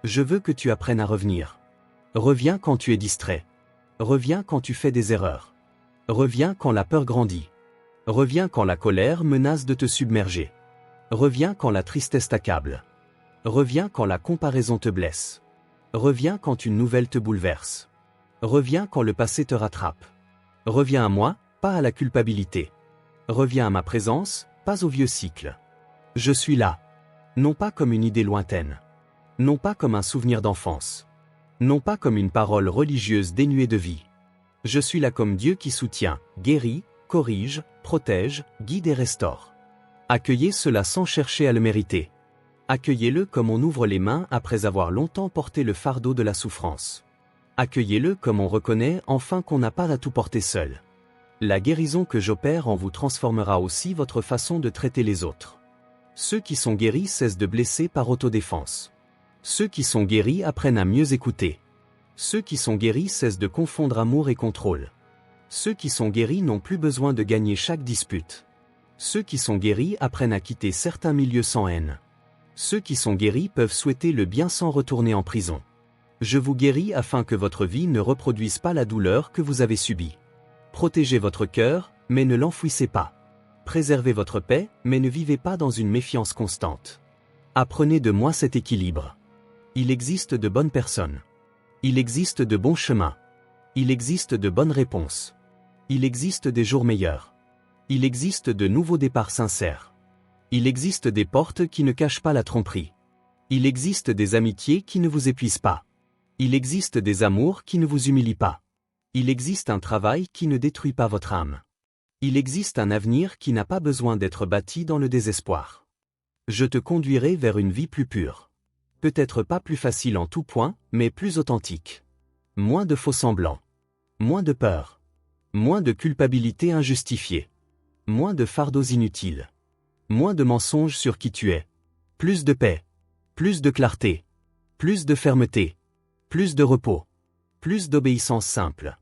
Je veux que tu apprennes à revenir. Reviens quand tu es distrait. Reviens quand tu fais des erreurs. Reviens quand la peur grandit. Reviens quand la colère menace de te submerger. Reviens quand la tristesse t'accable. Reviens quand la comparaison te blesse. Reviens quand une nouvelle te bouleverse. Reviens quand le passé te rattrape. Reviens à moi, pas à la culpabilité. Reviens à ma présence, pas au vieux cycle. Je suis là. Non pas comme une idée lointaine. Non pas comme un souvenir d'enfance. Non pas comme une parole religieuse dénuée de vie. Je suis là comme Dieu qui soutient, guérit, corrige, protège, guide et restaure. Accueillez cela sans chercher à le mériter. Accueillez-le comme on ouvre les mains après avoir longtemps porté le fardeau de la souffrance. Accueillez-le comme on reconnaît enfin qu'on n'a pas à tout porter seul. La guérison que j'opère en vous transformera aussi votre façon de traiter les autres. Ceux qui sont guéris cessent de blesser par autodéfense. Ceux qui sont guéris apprennent à mieux écouter. Ceux qui sont guéris cessent de confondre amour et contrôle. Ceux qui sont guéris n'ont plus besoin de gagner chaque dispute. Ceux qui sont guéris apprennent à quitter certains milieux sans haine. Ceux qui sont guéris peuvent souhaiter le bien sans retourner en prison. Je vous guéris afin que votre vie ne reproduise pas la douleur que vous avez subie. Protégez votre cœur, mais ne l'enfouissez pas. Préservez votre paix, mais ne vivez pas dans une méfiance constante. Apprenez de moi cet équilibre. Il existe de bonnes personnes. Il existe de bons chemins. Il existe de bonnes réponses. Il existe des jours meilleurs. Il existe de nouveaux départs sincères. Il existe des portes qui ne cachent pas la tromperie. Il existe des amitiés qui ne vous épuisent pas. Il existe des amours qui ne vous humilient pas. Il existe un travail qui ne détruit pas votre âme. Il existe un avenir qui n'a pas besoin d'être bâti dans le désespoir. Je te conduirai vers une vie plus pure. Peut-être pas plus facile en tout point, mais plus authentique. Moins de faux-semblants. Moins de peur. Moins de culpabilité injustifiée. Moins de fardeaux inutiles. Moins de mensonges sur qui tu es. Plus de paix. Plus de clarté. Plus de fermeté. Plus de repos. Plus d'obéissance simple.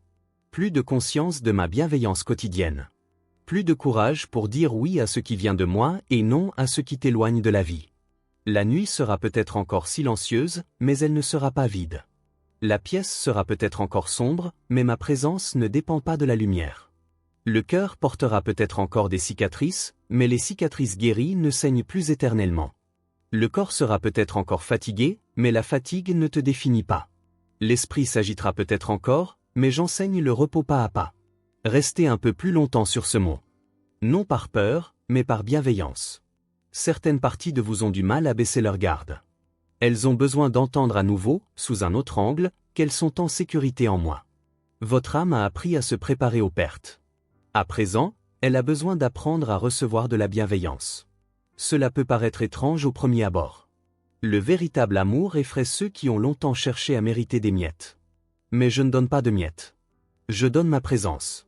Plus de conscience de ma bienveillance quotidienne. Plus de courage pour dire oui à ce qui vient de moi et non à ce qui t'éloigne de la vie. La nuit sera peut-être encore silencieuse, mais elle ne sera pas vide. La pièce sera peut-être encore sombre, mais ma présence ne dépend pas de la lumière. Le cœur portera peut-être encore des cicatrices, mais les cicatrices guéries ne saignent plus éternellement. Le corps sera peut-être encore fatigué, mais la fatigue ne te définit pas. L'esprit s'agitera peut-être encore, mais j'enseigne le repos pas à pas. Restez un peu plus longtemps sur ce mont. Non par peur, mais par bienveillance. Certaines parties de vous ont du mal à baisser leur garde. Elles ont besoin d'entendre à nouveau, sous un autre angle, qu'elles sont en sécurité en moi. Votre âme a appris à se préparer aux pertes. À présent, elle a besoin d'apprendre à recevoir de la bienveillance. Cela peut paraître étrange au premier abord. Le véritable amour effraie ceux qui ont longtemps cherché à mériter des miettes. Mais je ne donne pas de miettes. Je donne ma présence.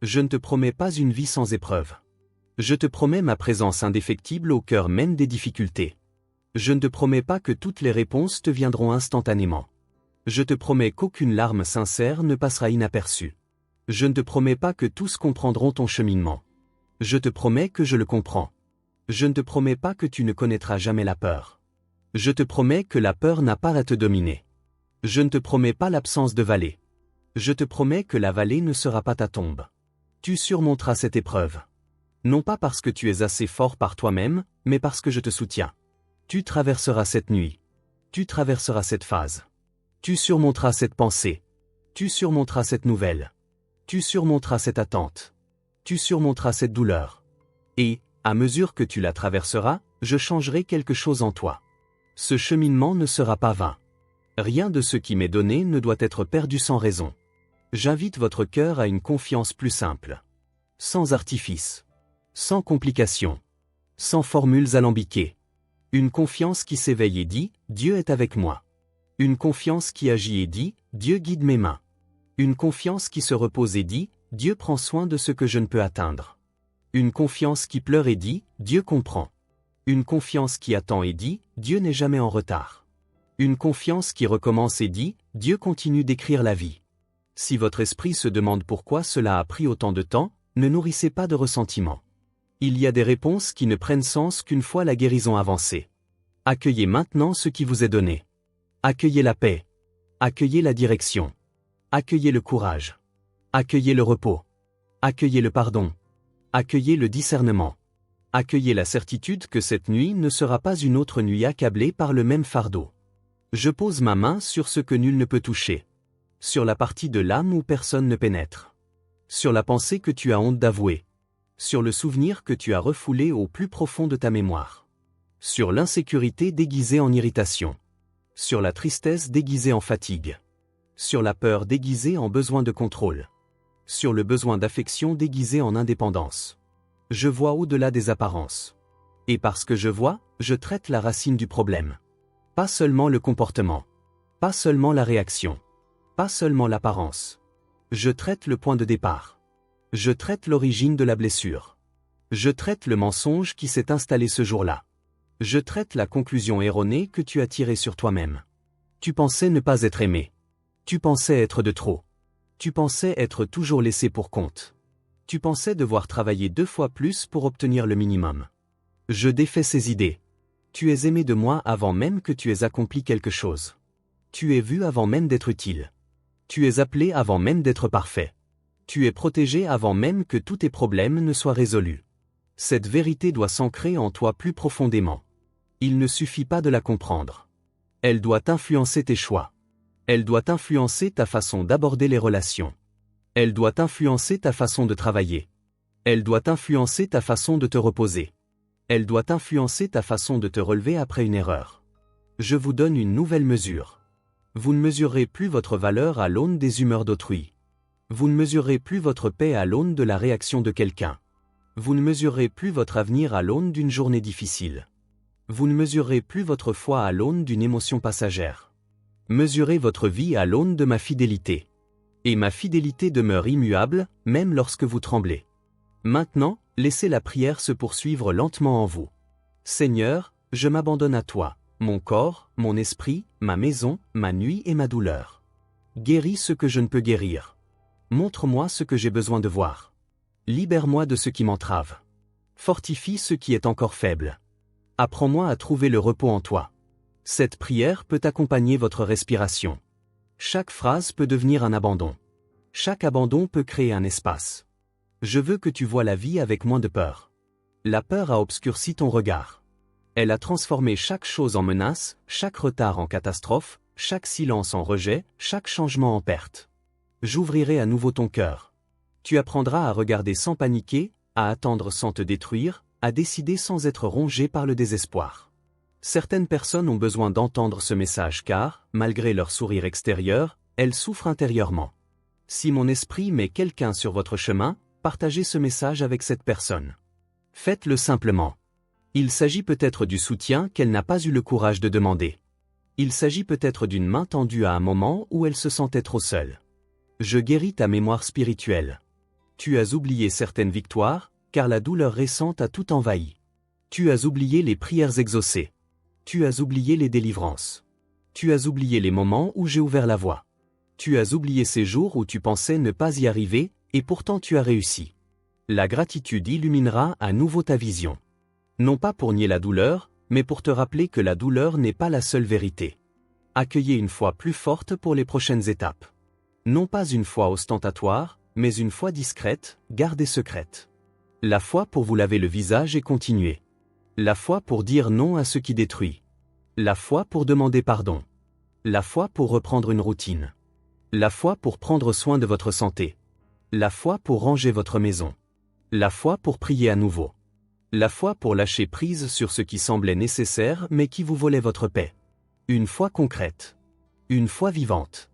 Je ne te promets pas une vie sans épreuve. Je te promets ma présence indéfectible au cœur même des difficultés. Je ne te promets pas que toutes les réponses te viendront instantanément. Je te promets qu'aucune larme sincère ne passera inaperçue. Je ne te promets pas que tous comprendront ton cheminement. Je te promets que je le comprends. Je ne te promets pas que tu ne connaîtras jamais la peur. Je te promets que la peur n'a pas à te dominer. Je ne te promets pas l'absence de vallée. Je te promets que la vallée ne sera pas ta tombe. Tu surmonteras cette épreuve. Non pas parce que tu es assez fort par toi-même, mais parce que je te soutiens. Tu traverseras cette nuit. Tu traverseras cette phase. Tu surmonteras cette pensée. Tu surmonteras cette nouvelle. Tu surmonteras cette attente. Tu surmonteras cette douleur. Et, à mesure que tu la traverseras, je changerai quelque chose en toi. Ce cheminement ne sera pas vain. Rien de ce qui m'est donné ne doit être perdu sans raison. J'invite votre cœur à une confiance plus simple. Sans artifice. Sans complications. Sans formules alambiquées. Une confiance qui s'éveille et dit « Dieu est avec moi ». Une confiance qui agit et dit « Dieu guide mes mains ». Une confiance qui se repose et dit « Dieu prend soin de ce que je ne peux atteindre. Une confiance qui pleure et dit, Dieu comprend. Une confiance qui attend et dit, Dieu n'est jamais en retard. Une confiance qui recommence et dit, Dieu continue d'écrire la vie. Si votre esprit se demande pourquoi cela a pris autant de temps, ne nourrissez pas de ressentiment. Il y a des réponses qui ne prennent sens qu'une fois la guérison avancée. Accueillez maintenant ce qui vous est donné. Accueillez la paix. Accueillez la direction. Accueillez le courage. Accueillez le repos. Accueillez le pardon. Accueillez le discernement. Accueillez la certitude que cette nuit ne sera pas une autre nuit accablée par le même fardeau. Je pose ma main sur ce que nul ne peut toucher. Sur la partie de l'âme où personne ne pénètre. Sur la pensée que tu as honte d'avouer. Sur le souvenir que tu as refoulé au plus profond de ta mémoire. Sur l'insécurité déguisée en irritation. Sur la tristesse déguisée en fatigue. Sur la peur déguisée en besoin de contrôle. Sur le besoin d'affection déguisé en indépendance. Je vois au-delà des apparences. Et parce que je vois, je traite la racine du problème. Pas seulement le comportement. Pas seulement la réaction. Pas seulement l'apparence. Je traite le point de départ. Je traite l'origine de la blessure. Je traite le mensonge qui s'est installé ce jour-là. Je traite la conclusion erronée que tu as tirée sur toi-même. Tu pensais ne pas être aimé. Tu pensais être de trop. Tu pensais être toujours laissé pour compte. Tu pensais devoir travailler 2 fois plus pour obtenir le minimum. Je défais ces idées. Tu es aimé de moi avant même que tu aies accompli quelque chose. Tu es vu avant même d'être utile. Tu es appelé avant même d'être parfait. Tu es protégé avant même que tous tes problèmes ne soient résolus. Cette vérité doit s'ancrer en toi plus profondément. Il ne suffit pas de la comprendre. Elle doit influencer tes choix. Elle doit influencer ta façon d'aborder les relations. Elle doit influencer ta façon de travailler. Elle doit influencer ta façon de te reposer. Elle doit influencer ta façon de te relever après une erreur. Je vous donne une nouvelle mesure. Vous ne mesurerez plus votre valeur à l'aune des humeurs d'autrui. Vous ne mesurerez plus votre paix à l'aune de la réaction de quelqu'un. Vous ne mesurerez plus votre avenir à l'aune d'une journée difficile. Vous ne mesurerez plus votre foi à l'aune d'une émotion passagère. Mesurez votre vie à l'aune de ma fidélité. Et ma fidélité demeure immuable, même lorsque vous tremblez. Maintenant, laissez la prière se poursuivre lentement en vous. Seigneur, je m'abandonne à toi, mon corps, mon esprit, ma maison, ma nuit et ma douleur. Guéris ce que je ne peux guérir. Montre-moi ce que j'ai besoin de voir. Libère-moi de ce qui m'entrave. Fortifie ce qui est encore faible. Apprends-moi à trouver le repos en toi. Cette prière peut accompagner votre respiration. Chaque phrase peut devenir un abandon. Chaque abandon peut créer un espace. Je veux que tu vois la vie avec moins de peur. La peur a obscurci ton regard. Elle a transformé chaque chose en menace, chaque retard en catastrophe, chaque silence en rejet, chaque changement en perte. J'ouvrirai à nouveau ton cœur. Tu apprendras à regarder sans paniquer, à attendre sans te détruire, à décider sans être rongé par le désespoir. Certaines personnes ont besoin d'entendre ce message car, malgré leur sourire extérieur, elles souffrent intérieurement. Si mon esprit met quelqu'un sur votre chemin, partagez ce message avec cette personne. Faites-le simplement. Il s'agit peut-être du soutien qu'elle n'a pas eu le courage de demander. Il s'agit peut-être d'une main tendue à un moment où elle se sentait trop seule. Je guéris ta mémoire spirituelle. Tu as oublié certaines victoires, car la douleur récente a tout envahi. Tu as oublié les prières exaucées. Tu as oublié les délivrances. Tu as oublié les moments où j'ai ouvert la voie. Tu as oublié ces jours où tu pensais ne pas y arriver, et pourtant tu as réussi. La gratitude illuminera à nouveau ta vision. Non pas pour nier la douleur, mais pour te rappeler que la douleur n'est pas la seule vérité. Accueillez une foi plus forte pour les prochaines étapes. Non pas une foi ostentatoire, mais une foi discrète, gardée secrète. La foi pour vous laver le visage et continuer. La foi pour dire non à ce qui détruit. La foi pour demander pardon. La foi pour reprendre une routine. La foi pour prendre soin de votre santé. La foi pour ranger votre maison. La foi pour prier à nouveau. La foi pour lâcher prise sur ce qui semblait nécessaire mais qui vous volait votre paix. Une foi concrète. Une foi vivante.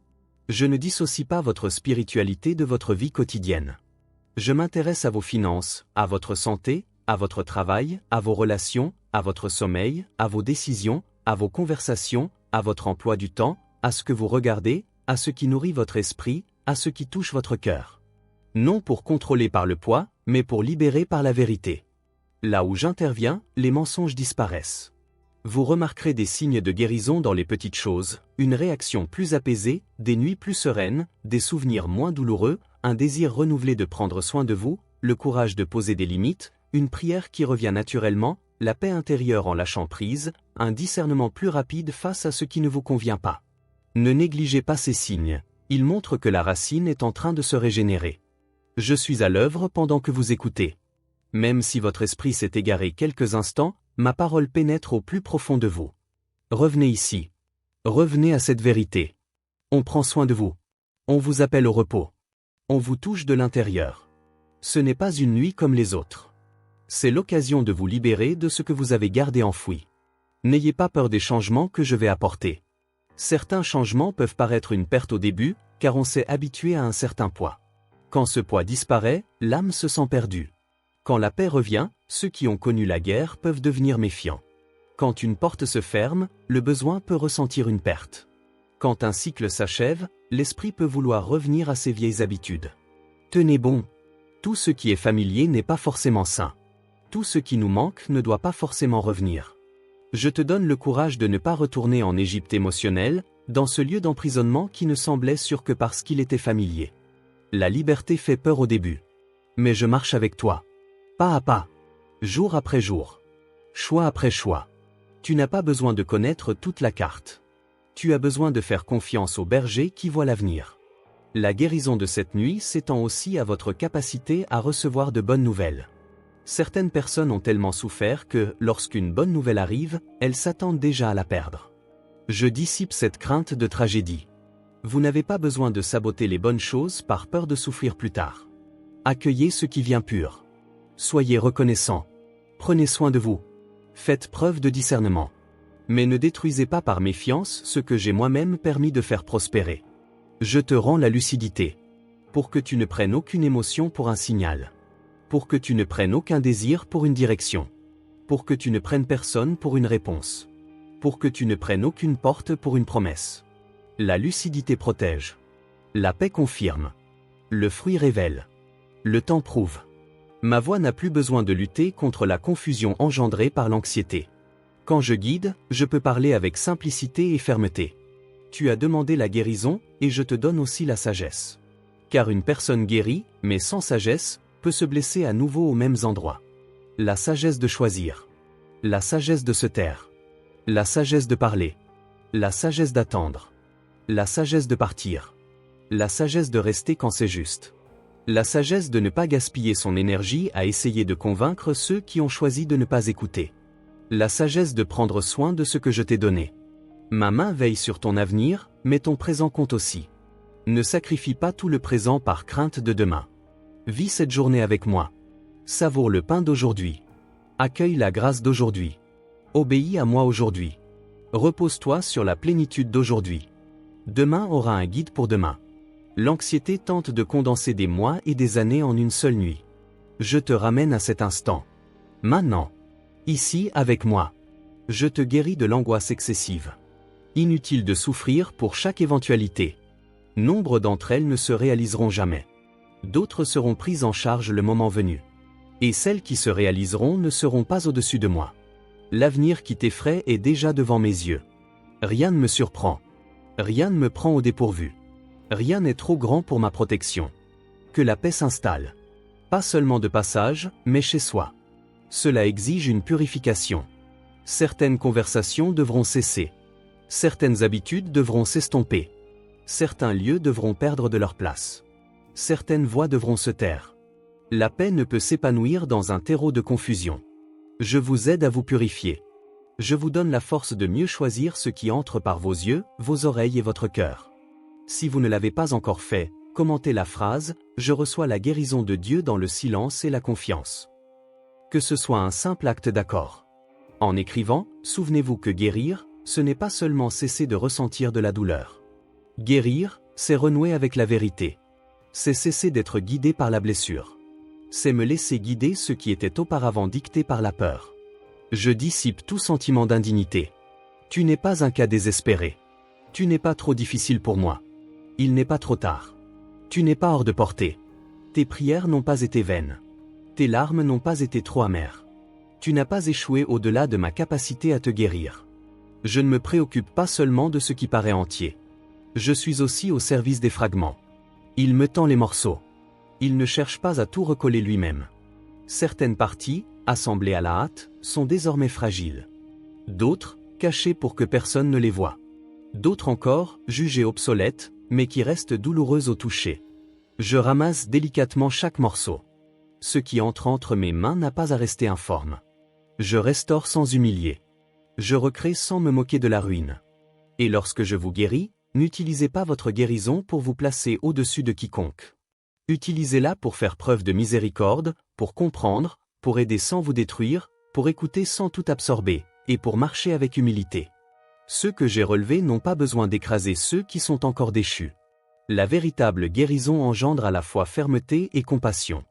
Je ne dissocie pas votre spiritualité de votre vie quotidienne. Je m'intéresse à vos finances, à votre santé, à votre travail, à vos relations, à votre sommeil, à vos décisions, à vos conversations, à votre emploi du temps, à ce que vous regardez, à ce qui nourrit votre esprit, à ce qui touche votre cœur. Non pour contrôler par le poids, mais pour libérer par la vérité. Là où j'interviens, les mensonges disparaissent. Vous remarquerez des signes de guérison dans les petites choses, une réaction plus apaisée, des nuits plus sereines, des souvenirs moins douloureux, un désir renouvelé de prendre soin de vous, le courage de poser des limites, une prière qui revient naturellement, la paix intérieure en lâchant prise, un discernement plus rapide face à ce qui ne vous convient pas. Ne négligez pas ces signes, ils montrent que la racine est en train de se régénérer. Je suis à l'œuvre pendant que vous écoutez. Même si votre esprit s'est égaré quelques instants, ma parole pénètre au plus profond de vous. Revenez ici. Revenez à cette vérité. On prend soin de vous. On vous appelle au repos. On vous touche de l'intérieur. Ce n'est pas une nuit comme les autres. C'est l'occasion de vous libérer de ce que vous avez gardé enfoui. N'ayez pas peur des changements que je vais apporter. Certains changements peuvent paraître une perte au début, car on s'est habitué à un certain poids. Quand ce poids disparaît, l'âme se sent perdue. Quand la paix revient, ceux qui ont connu la guerre peuvent devenir méfiants. Quand une porte se ferme, le besoin peut ressentir une perte. Quand un cycle s'achève, l'esprit peut vouloir revenir à ses vieilles habitudes. Tenez bon. Tout ce qui est familier n'est pas forcément sain. Tout ce qui nous manque ne doit pas forcément revenir. Je te donne le courage de ne pas retourner en Égypte émotionnelle, dans ce lieu d'emprisonnement qui ne semblait sûr que parce qu'il était familier. La liberté fait peur au début. Mais je marche avec toi. Pas à pas. Jour après jour. Choix après choix. Tu n'as pas besoin de connaître toute la carte. Tu as besoin de faire confiance au berger qui voit l'avenir. La guérison de cette nuit s'étend aussi à votre capacité à recevoir de bonnes nouvelles. Certaines personnes ont tellement souffert que, lorsqu'une bonne nouvelle arrive, elles s'attendent déjà à la perdre. Je dissipe cette crainte de tragédie. Vous n'avez pas besoin de saboter les bonnes choses par peur de souffrir plus tard. Accueillez ce qui vient pur. Soyez reconnaissant. Prenez soin de vous. Faites preuve de discernement. Mais ne détruisez pas par méfiance ce que j'ai moi-même permis de faire prospérer. Je te rends la lucidité. Pour que tu ne prennes aucune émotion pour un signal. Pour que tu ne prennes aucun désir pour une direction. Pour que tu ne prennes personne pour une réponse. Pour que tu ne prennes aucune porte pour une promesse. La lucidité protège. La paix confirme. Le fruit révèle. Le temps prouve. Ma voix n'a plus besoin de lutter contre la confusion engendrée par l'anxiété. Quand je guide, je peux parler avec simplicité et fermeté. Tu as demandé la guérison, et je te donne aussi la sagesse. Car une personne guérie, mais sans sagesse, peut se blesser à nouveau aux mêmes endroits. La sagesse de choisir. La sagesse de se taire. La sagesse de parler. La sagesse d'attendre. La sagesse de partir. La sagesse de rester quand c'est juste. La sagesse de ne pas gaspiller son énergie à essayer de convaincre ceux qui ont choisi de ne pas écouter. La sagesse de prendre soin de ce que je t'ai donné. Ma main veille sur ton avenir, mais ton présent compte aussi. Ne sacrifie pas tout le présent par crainte de demain. Vis cette journée avec moi. Savoure le pain d'aujourd'hui. Accueille la grâce d'aujourd'hui. Obéis à moi aujourd'hui. Repose-toi sur la plénitude d'aujourd'hui. Demain aura un guide pour demain. L'anxiété tente de condenser des mois et des années en une seule nuit. Je te ramène à cet instant. Maintenant. Ici avec moi. Je te guéris de l'angoisse excessive. Inutile de souffrir pour chaque éventualité. Nombre d'entre elles ne se réaliseront jamais. D'autres seront prises en charge le moment venu. Et celles qui se réaliseront ne seront pas au-dessus de moi. L'avenir qui t'effraie est déjà devant mes yeux. Rien ne me surprend. Rien ne me prend au dépourvu. Rien n'est trop grand pour ma protection. Que la paix s'installe. Pas seulement de passage, mais chez soi. Cela exige une purification. Certaines conversations devront cesser. Certaines habitudes devront s'estomper. Certains lieux devront perdre de leur place. Certaines voix devront se taire. La paix ne peut s'épanouir dans un terreau de confusion. Je vous aide à vous purifier. Je vous donne la force de mieux choisir ce qui entre par vos yeux, vos oreilles et votre cœur. Si vous ne l'avez pas encore fait, commentez la phrase « Je reçois la guérison de Dieu dans le silence et la confiance ». Que ce soit un simple acte d'accord. En écrivant, souvenez-vous que guérir, ce n'est pas seulement cesser de ressentir de la douleur. Guérir, c'est renouer avec la vérité. C'est cesser d'être guidé par la blessure. C'est me laisser guider ce qui était auparavant dicté par la peur. Je dissipe tout sentiment d'indignité. Tu n'es pas un cas désespéré. Tu n'es pas trop difficile pour moi. Il n'est pas trop tard. Tu n'es pas hors de portée. Tes prières n'ont pas été vaines. Tes larmes n'ont pas été trop amères. Tu n'as pas échoué au-delà de ma capacité à te guérir. Je ne me préoccupe pas seulement de ce qui paraît entier. Je suis aussi au service des fragments. Il me tend les morceaux. Il ne cherche pas à tout recoller lui-même. Certaines parties, assemblées à la hâte, sont désormais fragiles. D'autres, cachées pour que personne ne les voie. D'autres encore, jugées obsolètes, mais qui restent douloureuses au toucher. Je ramasse délicatement chaque morceau. Ce qui entre mes mains n'a pas à rester informe. Je restaure sans humilier. Je recrée sans me moquer de la ruine. Et lorsque je vous guéris, n'utilisez pas votre guérison pour vous placer au-dessus de quiconque. Utilisez-la pour faire preuve de miséricorde, pour comprendre, pour aider sans vous détruire, pour écouter sans tout absorber, et pour marcher avec humilité. Ceux que j'ai relevés n'ont pas besoin d'écraser ceux qui sont encore déchus. La véritable guérison engendre à la fois fermeté et compassion.